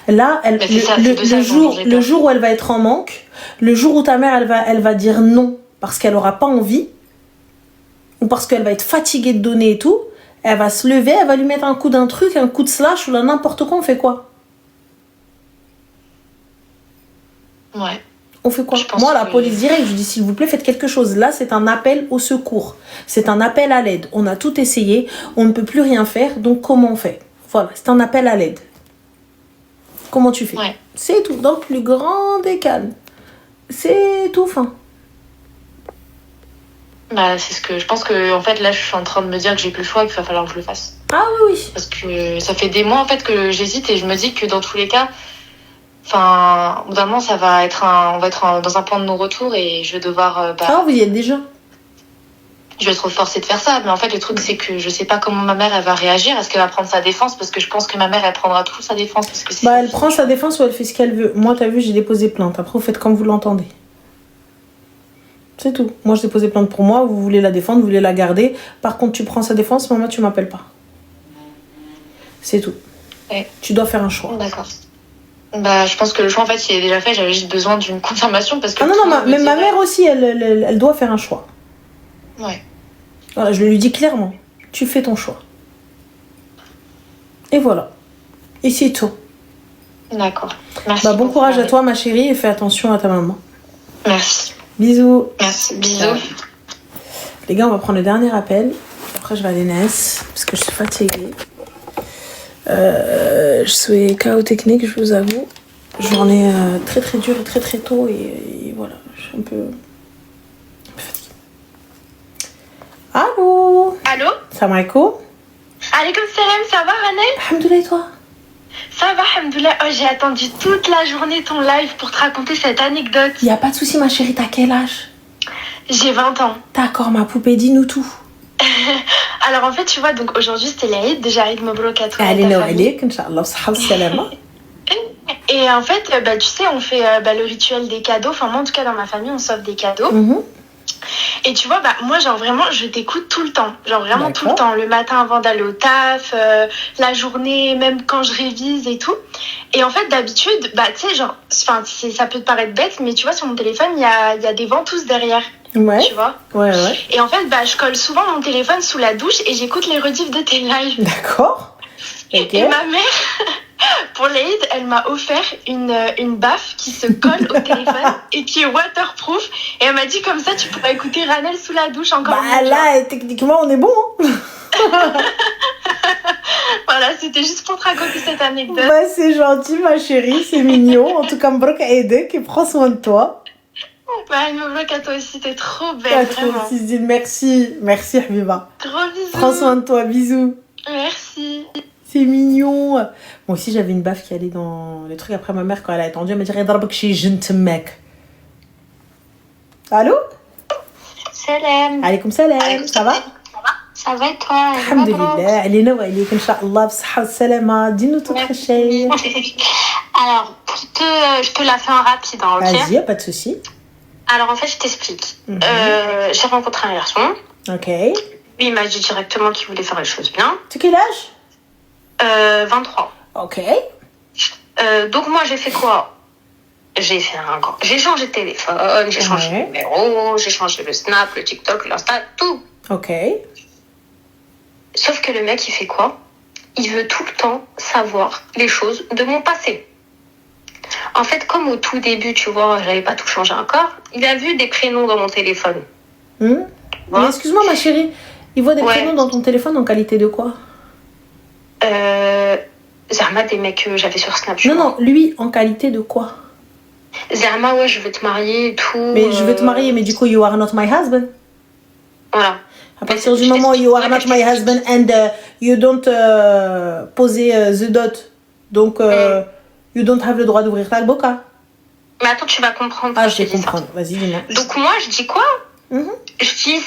Là, le jour où elle va être en manque, le jour où ta mère, elle va dire non parce qu'elle aura pas envie, ou parce qu'elle va être fatiguée de donner et tout, elle va se lever, elle va lui mettre un coup d'un truc, un coup de slash ou là n'importe quoi, on fait quoi ? Ouais. On fait quoi ? Moi, la police directe, je dis s'il vous plaît, faites quelque chose. Là, c'est un appel au secours. C'est un appel à l'aide. On a tout essayé, on ne peut plus rien faire, donc comment on fait ? Voilà, c'est un appel à l'aide. Comment tu fais ? Ouais. C'est tout, dans le plus grand des calmes. C'est tout, fin. C'est ce que je pense que en fait là je suis en train de me dire que j'ai plus le choix et qu'il va falloir que je le fasse. Ah oui. Parce que ça fait des mois en fait que j'hésite et je me dis que dans tous les cas, Enfin, au bout d'un moment, on va être dans un point de non-retour et je vais devoir, Ah, vous y êtes déjà? je vais être forcée de faire ça. Mais en fait, le truc, c'est que je sais pas comment ma mère, elle va réagir. Est-ce qu'elle va prendre sa défense? Parce que je pense que ma mère, elle prendra tout sa défense. Parce que Bah, elle prend sa défense ou elle fait ce qu'elle veut. Moi, t'as vu, j'ai déposé plainte. Après, vous faites comme vous l'entendez. C'est tout. Moi, j'ai déposé plainte pour moi. Vous voulez la défendre, vous voulez la garder. Par contre, tu prends sa défense, maman, tu m'appelles pas. C'est tout. Ouais. Tu dois faire un choix. D'accord. Bah, je pense que le choix, en fait, il est déjà fait. J'avais juste besoin d'une confirmation parce que. Ah non, même ma mère aussi, elle doit faire un choix. Ouais. Voilà, je lui dis clairement. Tu fais ton choix. Et voilà. Et c'est tout. D'accord. Merci. Bah, bon courage à toi, ma chérie, et fais attention à ta maman. Merci. Bisous. Merci. Bisous. Ouais. Les gars, on va prendre le dernier appel. Après, je vais aller naître parce que je suis fatiguée. Je suis chaos technique, je vous avoue. Journée très très dure et très très tôt. Et voilà, je suis un peu fatiguée. Allô? Allô? Salam alaikum. Alaikum salam, ça va Ranel? Alhamdoulilah, et toi? Ça va, alhamdoulilah. Oh, j'ai attendu toute la journée ton live pour te raconter cette anecdote. Y a pas de souci, ma chérie, t'as quel âge? J'ai 20 ans. D'accord, ma poupée, dis-nous tout. Alors en fait, tu vois, donc aujourd'hui c'était l'Aïd, déjà Aïd Mabrouk à toi. Allez, Noël, Inch'Allah, saha salama. Et en fait, bah, tu sais, on fait le rituel des cadeaux. Enfin, moi en tout cas, dans ma famille, on s'offre des cadeaux. Et tu vois, bah, moi, genre vraiment, je t'écoute tout le temps. Genre vraiment tout le temps. Le matin avant d'aller au taf, la journée, même quand je révise et tout. Et en fait, d'habitude, bah, tu sais, genre, ça peut te paraître bête, mais tu vois, sur mon téléphone, il y a des ventouses derrière. Ouais. Tu vois? Ouais, ouais. Et en fait, bah, je colle souvent mon téléphone sous la douche et j'écoute les rediffs de tes lives. D'accord. Okay. Et ma mère, pour l'Aïd, elle m'a offert une baffe qui se colle au téléphone et qui est waterproof. Et elle m'a dit comme ça, tu pourras écouter Ranel sous la douche encore. Bah là, techniquement, on est bon. Voilà, c'était juste pour te raconter cette anecdote. Bah, c'est gentil, ma chérie, c'est mignon. En tout cas, Mbrouk Aidek, et prends soin de toi. Bah, Mbrouk à toi aussi, t'es trop belle, vraiment. Aussi, merci. Merci, Habiba. Gros bisous. Prends soin de toi, bisous. Merci. C'est mignon. Moi aussi, j'avais une baffe qui allait dans les trucs. Après, ma mère, quand elle a attendu, elle m'a dit Redarabak chez mec. Allô? Salam. Alaikum salam. Ça va? Ça va et toi? Alhamdulillah. Alina wa alayk, Inch'Allah, b'sahha wa salama. Dis-nous tout, chérie. Alors, je te la fais en rapide, hein, ok? Vas-y, pas de souci. Alors, en fait, je t'explique. J'ai rencontré un garçon. Ok. Lui, il m'a dit directement qu'il voulait faire les choses bien. Tu quel âge? 23. Ok. Donc, moi, j'ai fait quoi? J'ai changé de téléphone, j'ai changé de numéro, j'ai changé le Snap, le TikTok, l'Insta, tout. Ok. Sauf que le mec, il fait quoi? Il veut tout le temps savoir les choses de mon passé. En fait, comme au tout début, tu vois, j'avais pas tout changé encore, il a vu des prénoms dans mon téléphone. Mais excuse-moi, ma chérie, il voit des prénoms dans ton téléphone en qualité de quoi? Zerma, des mecs que j'avais sur Snap. Non, lui, en qualité de quoi? Zerma, ouais, je veux te marier et tout. Mais je veux te marier, mais du coup, you are not my husband. Voilà. À partir du moment où you are not my husband and you don't poser the dot, donc you don't have le droit d'ouvrir ta boca. Mais attends, tu vas comprendre. Ah, je vais comprendre. Vas-y, dis-moi. Donc moi, je dis quoi? Je dis,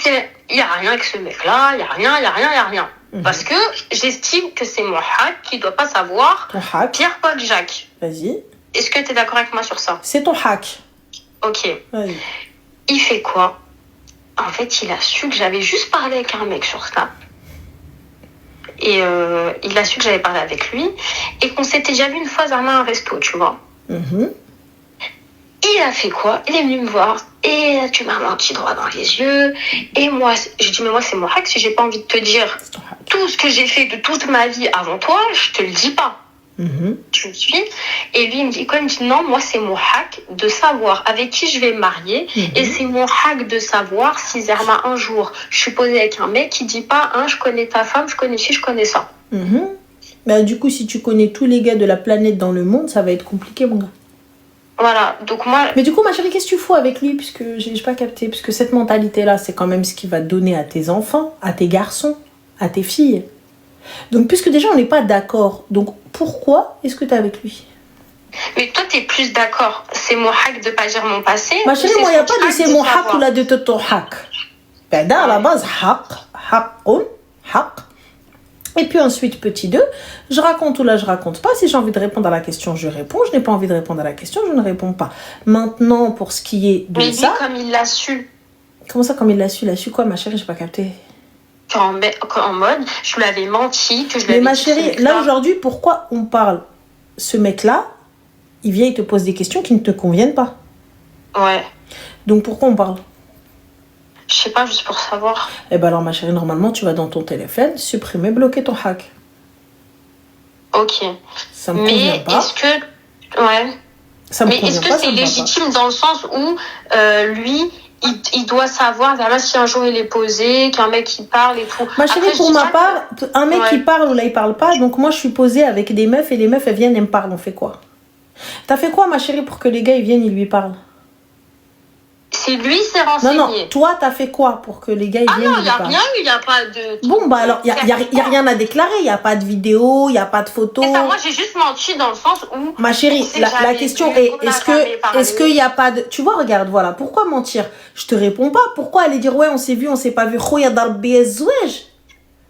il n'y a rien avec ce mec-là, il n'y a rien. Parce que j'estime que c'est mon hack qui ne doit pas savoir Pierre, Paul, Jacques. Vas-y. Est-ce que tu es d'accord avec moi sur ça? C'est ton hack. Ok. Vas-y. Il fait quoi? En fait, il a su que j'avais juste parlé avec un mec sur Snap. Et il a su que j'avais parlé avec lui. Et qu'on s'était déjà vu une fois à un resto, tu vois. Il a fait quoi? Il est venu me voir. Et tu m'as menti droit dans les yeux. Et moi, je dis, mais moi, c'est mon hack. Si j'ai pas envie de te dire tout ce que j'ai fait de toute ma vie avant toi, je te le dis pas. Tu me suis? Et lui, il me dit quoi? Il me dit, non, moi, c'est mon hack de savoir avec qui je vais me marier. Et c'est mon hack de savoir si Zerma, un jour, je suis posée avec un mec qui dit pas, je connais ta femme, je connais ci, je connais ça. Bah, du coup, si tu connais tous les gars de la planète dans le monde, ça va être compliqué, mon gars. Voilà, donc moi... Mais du coup, ma chérie, qu'est-ce que tu fous avec lui? Puisque j'ai pas capté. Puisque cette mentalité-là, c'est quand même ce qui va donner à tes enfants, à tes garçons, à tes filles. Donc, puisque déjà, on n'est pas d'accord. Donc, pourquoi est-ce que t'es avec lui? Mais toi, t'es plus d'accord. C'est mon hack de pas dire mon passé. Ma chérie, moi, il n'y a pas de c'est mon haq ou la de ton haq. Ben, à la base, haq. Et puis ensuite, petit 2, je raconte ou là, je raconte pas. Si j'ai envie de répondre à la question, je réponds. Je n'ai pas envie de répondre à la question, je ne réponds pas. Maintenant, pour ce qui est de mais ça... Mais comme il l'a su. Comment ça, comme il l'a su? Il a su quoi, ma chérie? J'ai pas capté. En mode, je lui avais menti, que je lui mais avais ma dit chérie, là, aujourd'hui, pourquoi on parle? Ce mec-là, il vient, il te pose des questions qui ne te conviennent pas. Ouais. Donc, pourquoi on parle? Je sais pas, juste pour savoir. Eh ben alors, ma chérie, normalement, tu vas dans ton téléphone, supprimer, bloquer ton hack. Ok. Ça me convient pas. Mais est-ce que... Ouais. Ça me mais convient est-ce que pas, c'est légitime dans le sens où lui, il doit savoir, là, si un jour il est posé, qu'un mec il parle et tout. Ma chérie, après, pour ma part, un mec qui parle ou là il parle pas, donc moi je suis posée avec des meufs et les meufs elles viennent, elles me parlent, on fait quoi? T'as fait quoi, ma chérie, pour que les gars ils viennent, ils lui parlent? C'est lui, c'est renseigné. Non, toi, t'as fait quoi pour que les gars ils viennent? Ah non, il n'y a rien eu, il n'y a pas de... Bon, bah alors, il n'y a rien à déclarer, il n'y a pas de vidéo, il n'y a pas de photo. C'est ça, moi j'ai juste menti dans le sens où... Ma chérie, la question est, est-ce qu'il n'y a pas de... Tu vois, regarde, voilà, pourquoi mentir? Je te réponds pas. Pourquoi aller dire, ouais, on s'est vu, on s'est pas vu?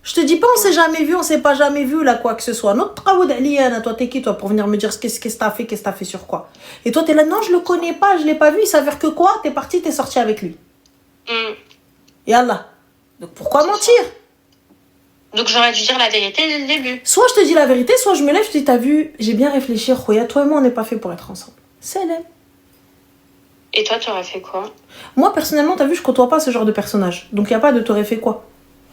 Je te dis pas, on s'est jamais vu, on s'est pas jamais vu, là, quoi que ce soit. Toi, t'es qui, toi, pour venir me dire qu'est-ce que t'as fait sur quoi? Et toi, t'es là, non, je le connais pas, je l'ai pas vu, il s'avère que quoi? T'es parti, t'es sorti avec lui. Et Allah. Donc, pourquoi mentir? Donc, j'aurais dû dire la vérité dès le début. Soit je te dis la vérité, soit je me lève, je te dis, t'as vu, j'ai bien réfléchi, Khoya, toi et moi, on n'est pas fait pour être ensemble. C'est là. Et toi, tu aurais fait quoi? Moi, personnellement, t'as vu, je côtoie pas ce genre de personnage. Donc, il n'y a pas de t'aurais fait quoi?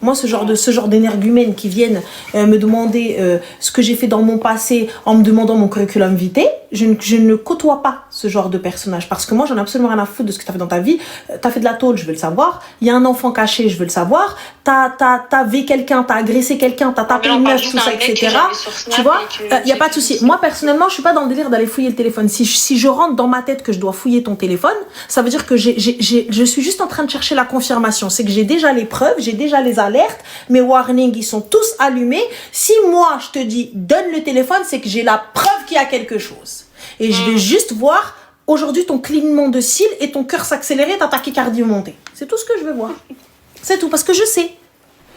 Moi, ce genre d'énergumènes qui viennent me demander ce que j'ai fait dans mon passé en me demandant mon curriculum vitae, je ne côtoie pas ce genre de personnage. Parce que moi, j'en ai absolument rien à foutre de ce que tu as fait dans ta vie. Tu as fait de la tôle, je veux le savoir. Il y a un enfant caché, je veux le savoir. T'as vu quelqu'un, t'as agressé quelqu'un, t'as tapé une meuf, tout ça, etc. Tu vois, il n'y a pas de souci. Moi, personnellement, je suis pas dans le délire d'aller fouiller le téléphone. Si je rentre dans ma tête que je dois fouiller ton téléphone, ça veut dire que je suis juste en train de chercher la confirmation. C'est que j'ai déjà les preuves, j'ai déjà les alertes, mes warnings, ils sont tous allumés. Si moi, je te dis, donne le téléphone, c'est que j'ai la preuve qu'il y a quelque chose. Et je vais juste voir, aujourd'hui, ton clignement de cils et ton cœur s'accélérer, ta tachycardie monter. C'est tout ce que je veux voir. C'est tout, parce que je sais.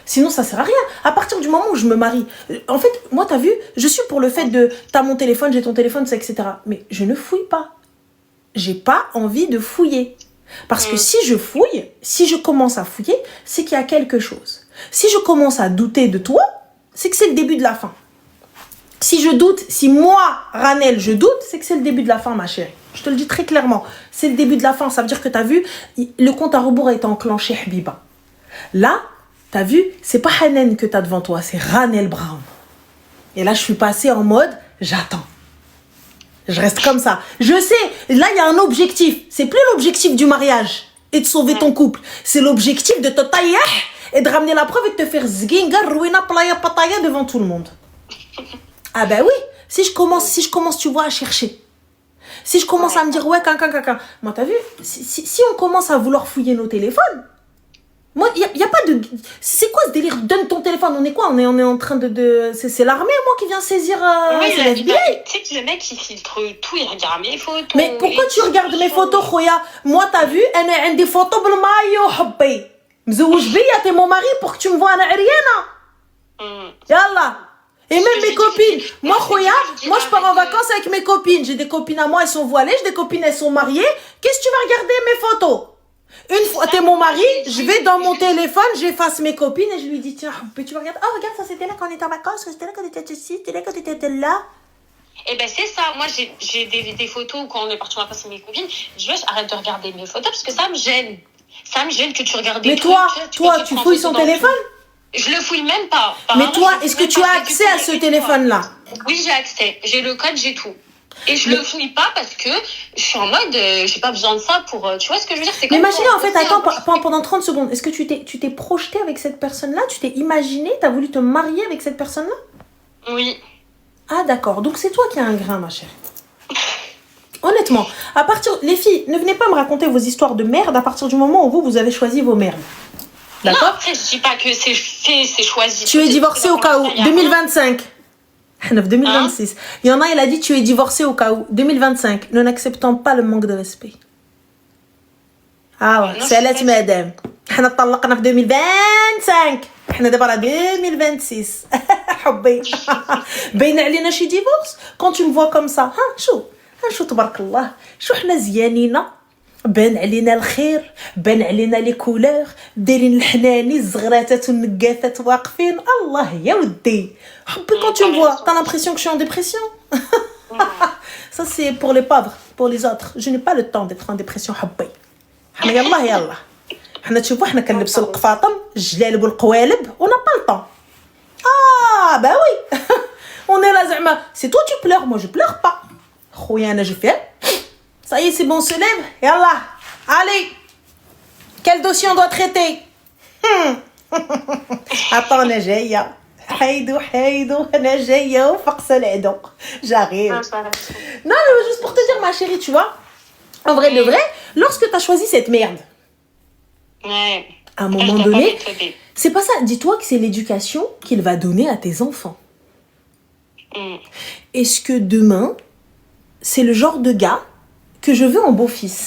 Sinon, ça sert à rien. À partir du moment où je me marie, en fait, moi, t'as vu, je suis pour le fait de, t'as mon téléphone, j'ai ton téléphone, etc. Mais je ne fouille pas. J'ai pas envie de fouiller. Parce que si je fouille, si je commence à fouiller, c'est qu'il y a quelque chose. Si je commence à douter de toi, c'est que c'est le début de la fin. Si je doute, si moi, Ranel, je doute, c'est que c'est le début de la fin, ma chérie. Je te le dis très clairement. C'est le début de la fin. Ça veut dire que tu as vu, le compte à rebours a été enclenché, Habiba. Là, tu as vu, c'est pas Hanen que tu as devant toi, c'est Ranel Brown. Et là, je suis passée en mode, j'attends. Je reste comme ça. Je sais, là, il y a un objectif. C'est plus l'objectif du mariage et de sauver ton couple. C'est l'objectif de te tailler et de ramener la preuve et de te faire zginga, ruina, playa, pataya devant tout le monde. Ah ben oui, si je commence, tu vois, à chercher. Si je commence à me dire, ouais, caca. Moi, t'as vu, si on commence à vouloir fouiller nos téléphones, moi, il y a pas de... C'est quoi ce délire? Donne ton téléphone, on est quoi? On est en train de... C'est l'armée, moi, qui vient saisir... Oui, c'est l'FBI. Tu sais que le mec, il filtre tout, il regarde mes photos. Mais pourquoi tu regardes mes photos, Khoya? Moi, t'as vu, j'ai des photos de maillot, hubbi. Mzouj bia, t'es mon mari pour que tu me vois, ana rien. Yallah. Et même mes copines. Moi, Khoya, moi, je pars en vacances avec mes copines. J'ai des copines à moi, elles sont voilées. J'ai des copines, elles sont mariées. Qu'est-ce que tu vas regarder mes photos? Une fois, t'es mon mari, je vais dans mon téléphone, j'efface mes copines et je lui dis, tiens, tu vas regarder. Oh, regarde, ça c'était là quand on était en vacances, c'était là quand on était ici, c'était là quand on était là. Eh ben c'est ça, moi j'ai des photos quand on est parti en vacances avec mes copines. Je veux, arrête de regarder mes photos parce que ça me gêne. Ça me gêne que tu regardes des mais trucs. Mais toi, tu fouilles son téléphone? Je le fouille même pas. Mais toi, est-ce que tu as accès à ce téléphone-là? Oui, j'ai accès. J'ai le code, j'ai tout. Et je le fouille pas parce que je suis en mode, j'ai pas besoin de ça pour... Tu vois ce que je veux dire? C'est mais imagine, en fait, attends, pendant 30 secondes, est-ce que tu t'es projeté avec cette personne-là? Tu t'es imaginé? T'as voulu te marier avec cette personne-là? Oui. Ah, d'accord. Donc, c'est toi qui as un grain, ma chérie. Honnêtement, les filles, ne venez pas me raconter vos histoires de merde à partir du moment où vous avez choisi vos merdes. D'accord? Non, après, je dis pas que c'est choisi. Tu es divorcée au cas où. 2025. En 2026. Il y en a, il a dit tu es divorcé au cas où. 2025. Nous n'acceptons pas le manque de respect. Ah ouais, c'est la madame. احنا طلقنا في 2025. احنا دابا راه 2026. حبي. باين علينا شي ديفورس. Quand tu me vois comme ça, شو تبارك الله. شو حنا زيانينا. بان علينا الخير، بان علينا لي كولور، دايرين الحناني الزغراتات والنقاثات واقفين. الله يا ودي. حبي quand tu me vois, t'as l'impression que je suis en dépression. Ça c'est pour les pauvres, pour les autres. Je n'ai pas le temps d'être en dépression حبي. حنا يلا حنا تشوفوا حنا كنلبسوا القفاطم الجلالب والقوالب on n'a pas le temps. Ah bah oui. On est là زعما c'est toi tu pleures, moi je pleure pas. خويا انا je fais ça y est c'est bon on se lève يلا allez quel dossier on doit traiter. Attends انا جايه حيدو انا جايه وفقس العدو j'arrive. Non mais juste pour te dire ma chérie tu vois en vrai de vrai lorsque tu as choisi cette merde Ouais. à un moment donné c'est pas ça, dis-toi que c'est l'éducation qu'il va donner à tes enfants. Est-ce que demain c'est le genre de gars que je veux en beau-fils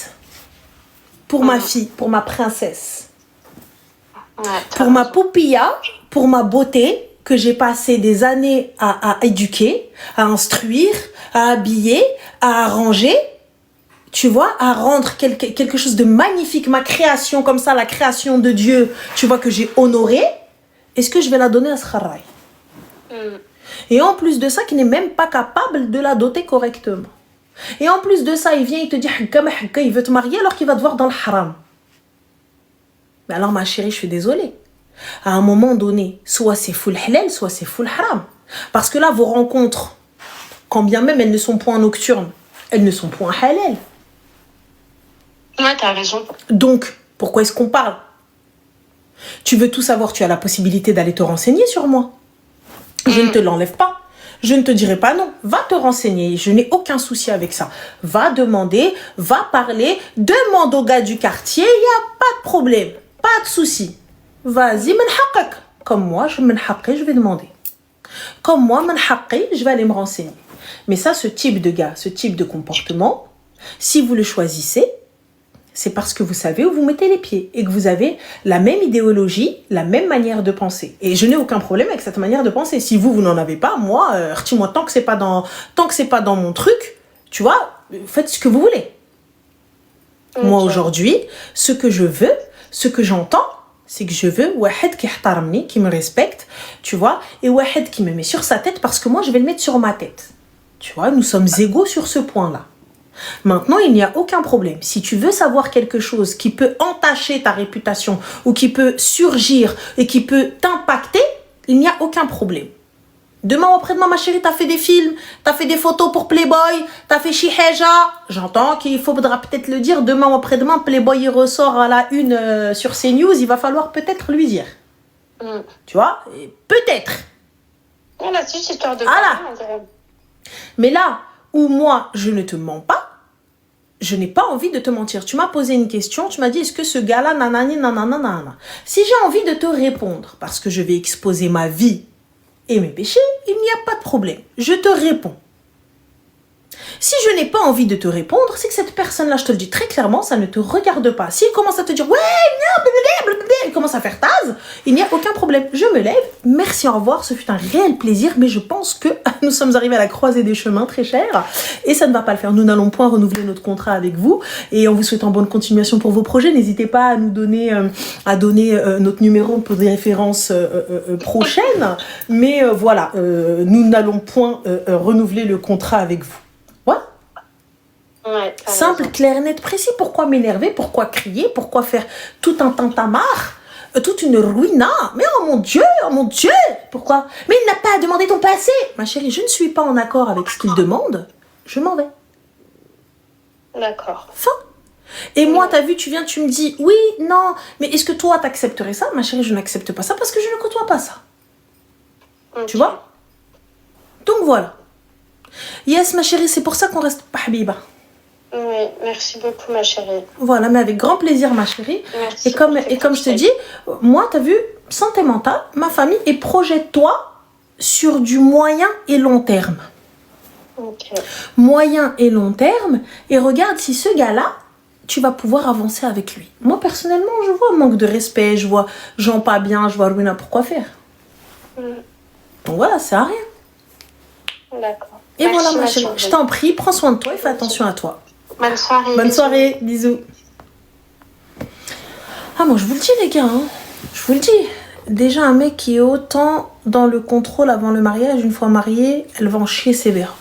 pour ma fille, pour ma princesse, pour ma poupilla, pour ma beauté que j'ai passé des années à éduquer, à instruire, à habiller, à arranger, tu vois, à rendre quelque chose de magnifique, ma création comme ça, la création de Dieu, tu vois, que j'ai honorée, est-ce que je vais la donner à ce kharaï? Et en plus de ça, qui n'est même pas capable de la doter correctement. Et en plus de ça, il vient, il te dit il veut te marier alors qu'il va te voir dans le haram. Mais alors ma chérie, je suis désolée. À un moment donné, soit c'est full halal, soit c'est full haram. Parce que là, vos rencontres, quand bien même elles ne sont point nocturnes, elles ne sont point halal. Ouais, t'as raison. Donc, pourquoi est-ce qu'on parle? Tu veux tout savoir, tu as la possibilité d'aller te renseigner sur moi. Je ne te l'enlève pas. Je ne te dirai pas non. Va te renseigner. Je n'ai aucun souci avec ça. Va demander, va parler, demande au gars du quartier. Il n'y a pas de problème. Pas de souci. Vas-y, min haqqak. Comme moi, je vais demander. Comme moi, min haqqi, je vais aller me renseigner. Mais ça, ce type de gars, ce type de comportement, si vous le choisissez, c'est parce que vous savez où vous mettez les pieds et que vous avez la même idéologie, la même manière de penser. Et je n'ai aucun problème avec cette manière de penser. Si vous n'en avez pas, moi, moi tant que c'est pas dans mon truc, tu vois, faites ce que vous voulez. Okay. Moi aujourd'hui, ce que je veux, ce que j'entends, c'est que je veux wahed qui ihtaramni, qui me respecte, tu vois, et wahed qui me met sur sa tête parce que moi je vais le mettre sur ma tête. Tu vois, nous sommes égaux sur ce point-là. Maintenant, il n'y a aucun problème. Si tu veux savoir quelque chose qui peut entacher ta réputation ou qui peut surgir et qui peut t'impacter, il n'y a aucun problème. Demain ou après-demain, ma chérie, t'as fait des films, t'as fait des photos pour Playboy, t'as fait Shiheja. J'entends qu'il faudra peut-être le dire. Demain ou après-demain, Playboy il ressort à la une sur CNews. Il va falloir peut-être lui dire. Tu vois, peut-être. On a su cette histoire de Mais là où moi, je ne te mens pas, je n'ai pas envie de te mentir. Tu m'as posé une question, tu m'as dit, est-ce que ce gars-là, nanani, nanana. Si j'ai envie de te répondre, parce que je vais exposer ma vie et mes péchés, il n'y a pas de problème. Je te réponds. Si je n'ai pas envie de te répondre, c'est que cette personne-là, je te le dis très clairement, ça ne te regarde pas. S'il commence à te dire, ouais, il commence à faire tasse, il n'y a aucun problème. Je me lève, merci, au revoir, ce fut un réel plaisir, mais je pense que nous sommes arrivés à la croisée des chemins, très chers, et ça ne va pas le faire. Nous n'allons point renouveler notre contrat avec vous, et en vous souhaitant bonne continuation pour vos projets. N'hésitez pas à nous donner, notre numéro pour des références prochaines, mais voilà, nous n'allons point renouveler le contrat avec vous. Ouais, simple, clair, net, précis. Pourquoi m'énerver? Pourquoi crier? Pourquoi faire tout un tintamarre? Toute une ruina? Mais oh mon Dieu! Pourquoi? Mais il n'a pas à demander ton passé! Ma chérie, je ne suis pas en accord avec ce qu'il demande. Je m'en vais. D'accord. Fin. Et moi, t'as vu, tu viens, tu me dis, oui, non, mais est-ce que toi, t'accepterais ça? Ma chérie, je n'accepte pas ça parce que je ne côtoie pas ça. Okay. Tu vois? Donc voilà. Yes, ma chérie, c'est pour ça qu'on reste pas habiba. Oui, merci beaucoup, ma chérie. Voilà, mais avec grand plaisir, ma chérie. Merci. Et comme je te dis, moi, t'as vu, santé mentale, ma famille, et projette-toi sur du moyen et long terme. Ok. Moyen et long terme, et regarde si ce gars-là, tu vas pouvoir avancer avec lui. Moi, personnellement, je vois un manque de respect, je vois gens pas bien, je vois Ruina, pourquoi faire? Donc voilà, ça sert à rien. D'accord. Et Merci, voilà, ma ma chérie, chérie. je t'en prie, prends soin de toi et fais attention à toi. Bonne soirée. Bonne soirée, bisous. Ah, moi, je vous le dis, les gars, hein. Je vous le dis. Déjà, un mec qui est autant dans le contrôle avant le mariage, une fois mariée, elle va en chier sévère.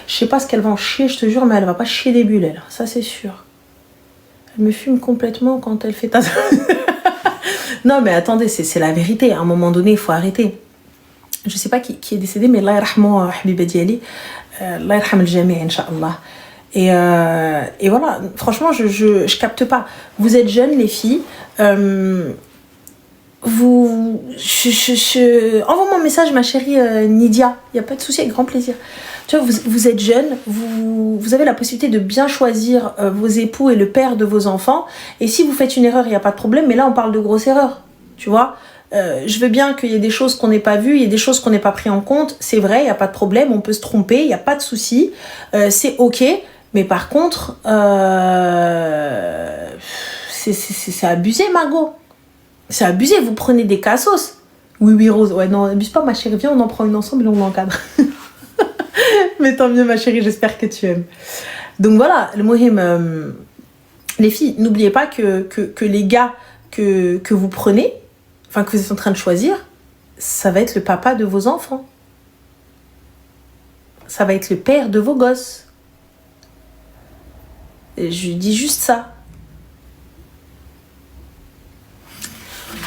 Je sais pas ce qu'elle va en chier, je te jure, mais elle va pas chier des bulles, elle. Ça, c'est sûr. Elle me fume complètement quand elle fait ta... Non, mais attendez, c'est la vérité. À un moment donné, il faut arrêter. Je sais pas qui est décédé, mais Allah yarhamou Habiba Diali. Allah yarham al-jami', Inch'Allah. Et voilà, franchement, je capte pas. Vous êtes jeunes, les filles. Envoie-moi un message, ma chérie Nidia. Il n'y a pas de souci, avec grand plaisir. Tu vois, vous êtes jeunes, vous avez la possibilité de bien choisir vos époux et le père de vos enfants. Et si vous faites une erreur, il n'y a pas de problème. Mais là, on parle de grosse erreur. Tu vois, je veux bien qu'il y ait des choses qu'on n'ait pas vues, il y ait des choses qu'on n'ait pas pris en compte. C'est vrai, il n'y a pas de problème. On peut se tromper, il n'y a pas de souci. C'est OK. Mais par contre, c'est abusé, Margot. C'est abusé, vous prenez des cassos. Oui, Rose. Ouais, non, abuse pas, ma chérie. Viens, on en prend une ensemble et on l'encadre. Mais tant mieux, ma chérie, j'espère que tu aimes. Donc voilà, le mohim. Les filles, n'oubliez pas que les gars que vous prenez, enfin que vous êtes en train de choisir, ça va être le papa de vos enfants. Ça va être le père de vos gosses. Et je dis juste ça.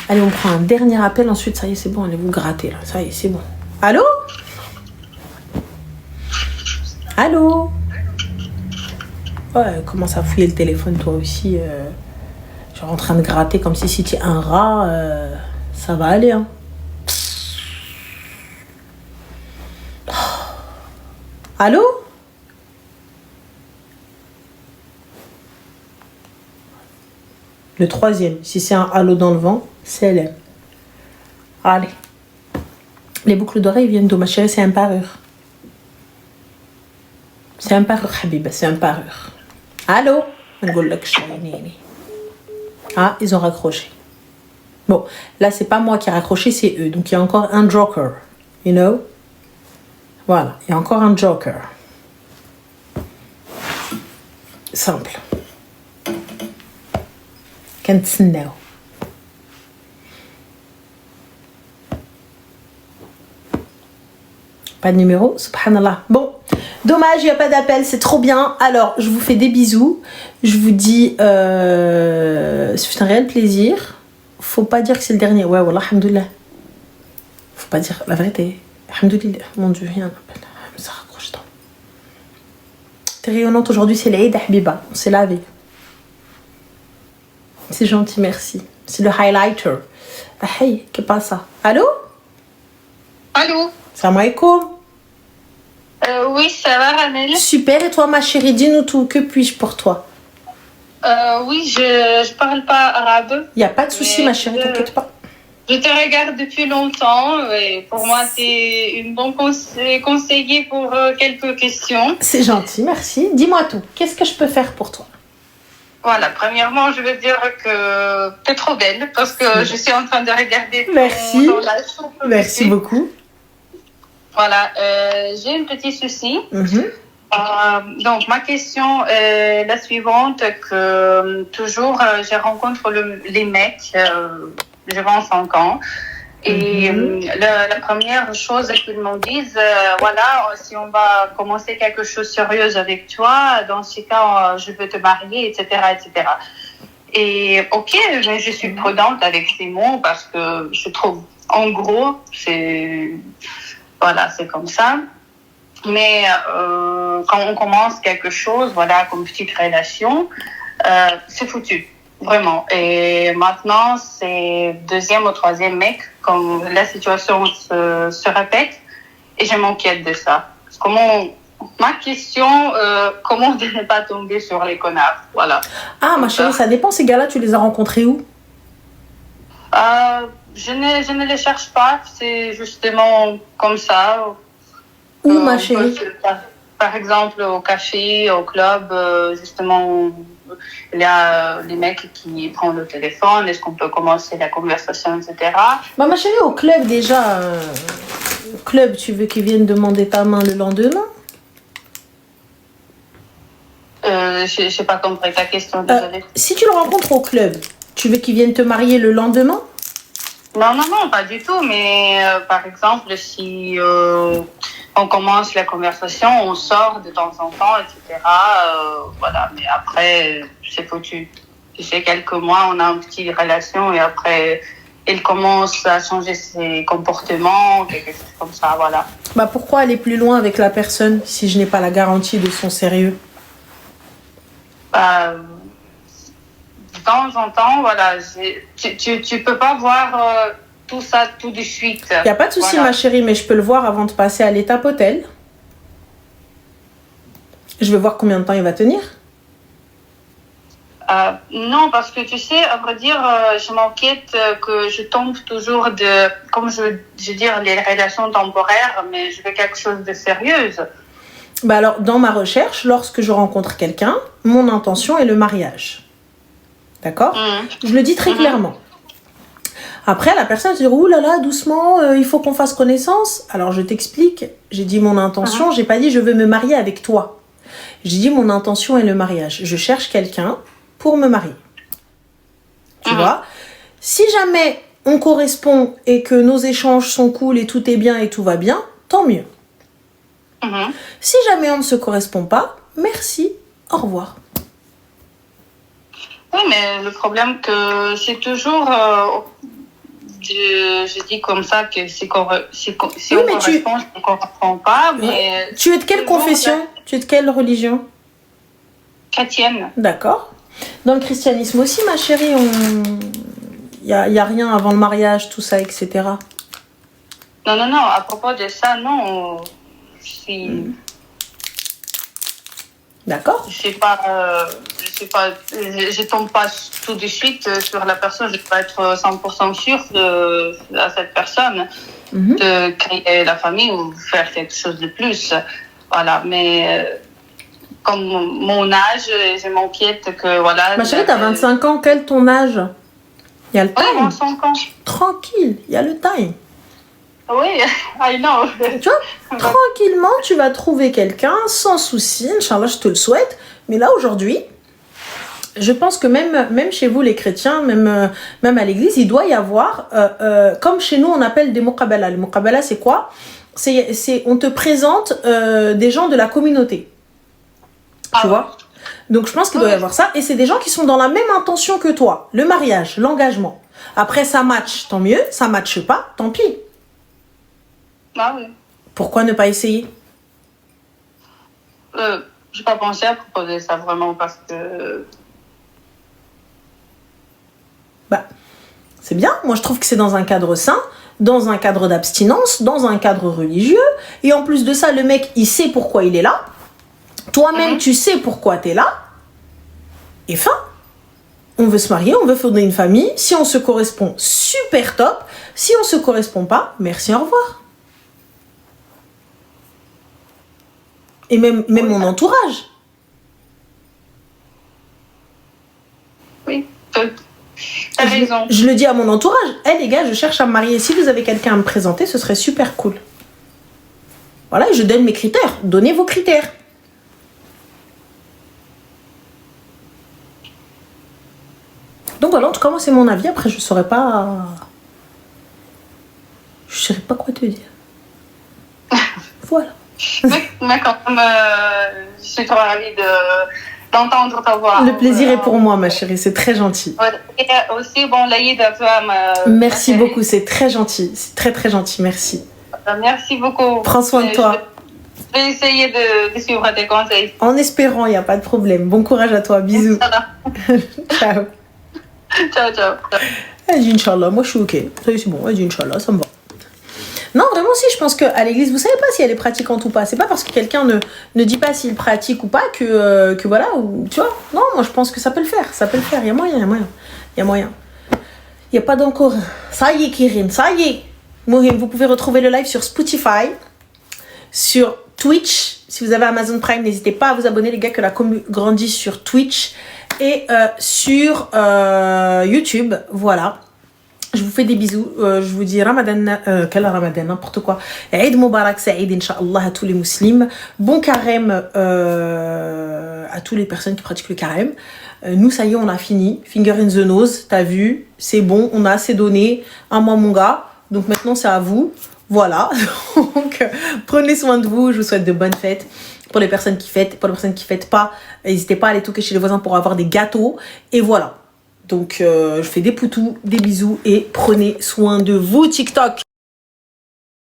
Allez, on prend un dernier appel, ensuite, ça y est, c'est bon, allez vous gratter, là. Ça y est, c'est bon. Allô? Allô? Ouais, commence à fouiller le téléphone, toi aussi. Genre en train de gratter comme si c'était un rat. Ça va aller, hein. Allô? Le troisième, si c'est un halo dans le vent, c'est elle. Allez. Les boucles d'oreilles viennent d'où, ma chérie? C'est un parure. C'est un parure, Habiba, c'est un parure. Allô? Ah, ils ont raccroché. Bon, là, c'est pas moi qui ai raccroché, c'est eux. Donc, il y a encore un joker. You know? Voilà, il y a encore un joker. Simple. كنتسناو. Pas de numéro, subhanallah. Bon, dommage, il n'y a pas d'appel, c'est trop bien. Alors, je vous fais des bisous. Je vous dis, c'est un réel plaisir. Faut pas dire que c'est le dernier. Ouais, wallah, alhamdoulilah. Faut pas dire la vérité. Alhamdoulilah. Mon Dieu, il y a un appel. Ça raccroche tant. T'es rayonnante aujourd'hui, c'est l'Aïd, Habiba. On s'est lavé. C'est gentil, merci. C'est le highlighter. Ah, hey, qu'est-ce que ça? Allô? Allô? Salam alaikum. Oui, ça va, Ramel? Super, et toi, ma chérie, dis-nous tout. Que puis-je pour toi? Oui, je parle pas arabe. Il n'y a pas de souci, ma chérie, t'inquiète pas. Je te regarde depuis longtemps et pour moi, t'es une bonne conseillère pour quelques questions. C'est gentil, merci. Dis-moi tout. Qu'est-ce que je peux faire pour toi? Voilà, premièrement, je veux dire que t'es trop belle parce que je suis en train de regarder Merci. ton relation. Merci beaucoup. Voilà, j'ai un petit souci. Mm-hmm. Donc, ma question est la suivante, que toujours, je rencontre les mecs, je 25 ans. Et la première chose qu'ils m'ont dit, voilà, si on va commencer quelque chose de sérieux avec toi, dans ce cas, je veux te marier, etc., etc. Et ok, je suis prudente avec ces mots parce que je trouve, en gros, voilà, c'est comme ça. Mais quand on commence quelque chose, voilà, comme petite relation, c'est foutu. Vraiment. Et maintenant, c'est deuxième ou troisième mec, comme la situation se répète, et je m'inquiète de ça. Ma question, comment de ne pas tomber sur les connards, voilà. Ah, ma chérie, ça dépend, ces gars-là, tu les as rencontrés où? je ne les cherche pas, c'est justement comme ça. Où, ma chérie? Par exemple, au café, au club, justement, il y a les mecs qui prennent le téléphone, est-ce qu'on peut commencer la conversation, etc. Bah, ma chérie, au club déjà, au club, tu veux qu'ils viennent demander ta main le lendemain? Je n'ai pas compris ta question, désolée. Si tu le rencontres au club, tu veux qu'ils viennent te marier le lendemain? Non, pas du tout, mais par exemple, si on commence la conversation, on sort de temps en temps, etc. Voilà, mais après, c'est foutu. Tu sais, quelques mois, on a une petite relation et après, il commence à changer ses comportements, quelque chose comme ça, voilà. Bah pourquoi aller plus loin avec la personne si je n'ai pas la garantie de son sérieux? De temps en temps, voilà, tu peux pas voir tout ça tout de suite. Il n'y a pas de souci, voilà. ma chérie, mais je peux le voir avant de passer à l'étape hôtel. Je vais voir combien de temps il va tenir. Non, parce que tu sais, à vrai dire, je m'inquiète que je tombe toujours de, comme je veux dire, les relations temporaires, mais je veux quelque chose de sérieux. Bah alors, dans ma recherche, lorsque je rencontre quelqu'un, mon intention est le mariage. D'accord? Je le dis très clairement. Après, la personne se dit, ouh là là, doucement, il faut qu'on fasse connaissance. Alors, je t'explique. J'ai dit mon intention, j'ai pas dit je veux me marier avec toi. J'ai dit mon intention est le mariage. Je cherche quelqu'un pour me marier. Tu vois? Si jamais on correspond et que nos échanges sont cool et tout est bien et tout va bien, tant mieux. Si jamais on ne se correspond pas, merci, au revoir. Oui, mais le problème que c'est toujours, je dis comme ça que si on correspond, je ne correspond pas, mais... Tu es de quelle confession? Tu es de quelle religion? Chrétienne. D'accord. Dans le christianisme aussi, ma chérie, il y a rien avant le mariage, tout ça, etc. Non, à propos de ça, non. D'accord. Je tombe pas tout de suite sur la personne. Je peux être 100% sûre à cette personne de créer la famille ou faire quelque chose de plus. Voilà, mais comme mon âge, je m'inquiète que voilà. Ma chérie, t'as 25 ans. Quel ton âge? Il y a le time. 25 ans. Tranquille, il y a le time. Oui, I know. Tu vois, tranquillement, tu vas trouver quelqu'un sans souci. Inch'Allah, je te le souhaite. Mais là, aujourd'hui, je pense que même chez vous, les chrétiens, même à l'église, il doit y avoir, comme chez nous, on appelle des muqabala. Les muqabala, c'est quoi? On te présente des gens de la communauté. Tu vois? Donc, je pense qu'il doit y avoir ça. Et c'est des gens qui sont dans la même intention que toi. Le mariage, l'engagement. Après, ça match, tant mieux. Ça matche pas, tant pis. Ah oui. Pourquoi ne pas essayer? J'ai pas pensé à proposer ça vraiment parce que... Bah, c'est bien. Moi, je trouve que c'est dans un cadre sain, dans un cadre d'abstinence, dans un cadre religieux. Et en plus de ça, le mec, il sait pourquoi il est là. Toi-même, tu sais pourquoi tu es là. Et fin. On veut se marier, on veut fonder une famille. Si on se correspond, super top. Si on se correspond pas, merci, au revoir. Et même mon entourage. Oui, t'as raison. Je le dis à mon entourage. Les gars, je cherche à me marier. Si vous avez quelqu'un à me présenter, ce serait super cool. Voilà, je donne mes critères. Donnez vos critères. Donc voilà, en tout cas, moi, c'est mon avis. Après, je ne saurais pas... Je ne saurais pas quoi te dire. Voilà. Mais quand même, je suis trop ravie d'entendre ta voix. Le plaisir est pour moi, ma chérie. C'est très gentil. Et aussi, bon, l'Aïd à toi. Merci beaucoup. C'est très gentil. C'est très, très gentil. Merci. Merci beaucoup. Prends soin de toi. Je vais essayer de suivre tes conseils. En espérant, il n'y a pas de problème. Bon courage à toi. Bisous. Ciao. Ciao. Elle dit Inch'Allah. Moi, je suis OK. C'est bon. Elle dit Inch'Allah. Ça me va. Non, vraiment, si, je pense qu'à l'église, vous savez pas si elle est pratiquante ou pas. C'est pas parce que quelqu'un ne dit pas s'il pratique ou pas que voilà, ou, tu vois. Non, moi, je pense que ça peut le faire. Ça peut le faire. Il y a moyen. Il n'y a pas d'encore. Ça y est, Kirin, ça y est. Mohim, vous pouvez retrouver le live sur Spotify, sur Twitch. Si vous avez Amazon Prime, n'hésitez pas à vous abonner, les gars, que la commu grandit sur Twitch et sur YouTube. Voilà. Je vous fais des bisous. Je vous dis Ramadan, quel Ramadan, n'importe quoi. Eid Mubarak, Saïd, Inch'Allah, à tous les musulmans. Bon carême à toutes les personnes qui pratiquent le carême. Nous, ça y est, on a fini. Finger in the nose, t'as vu, c'est bon, on a assez donné. Un mois, mon gars. Donc maintenant, c'est à vous. Voilà. Donc, prenez soin de vous. Je vous souhaite de bonnes fêtes. Pour les personnes qui fêtent, pour les personnes qui fêtent pas, n'hésitez pas à aller toquer chez les voisins pour avoir des gâteaux. Et voilà. Donc, je fais des poutous, des bisous et prenez soin de vous, TikTok.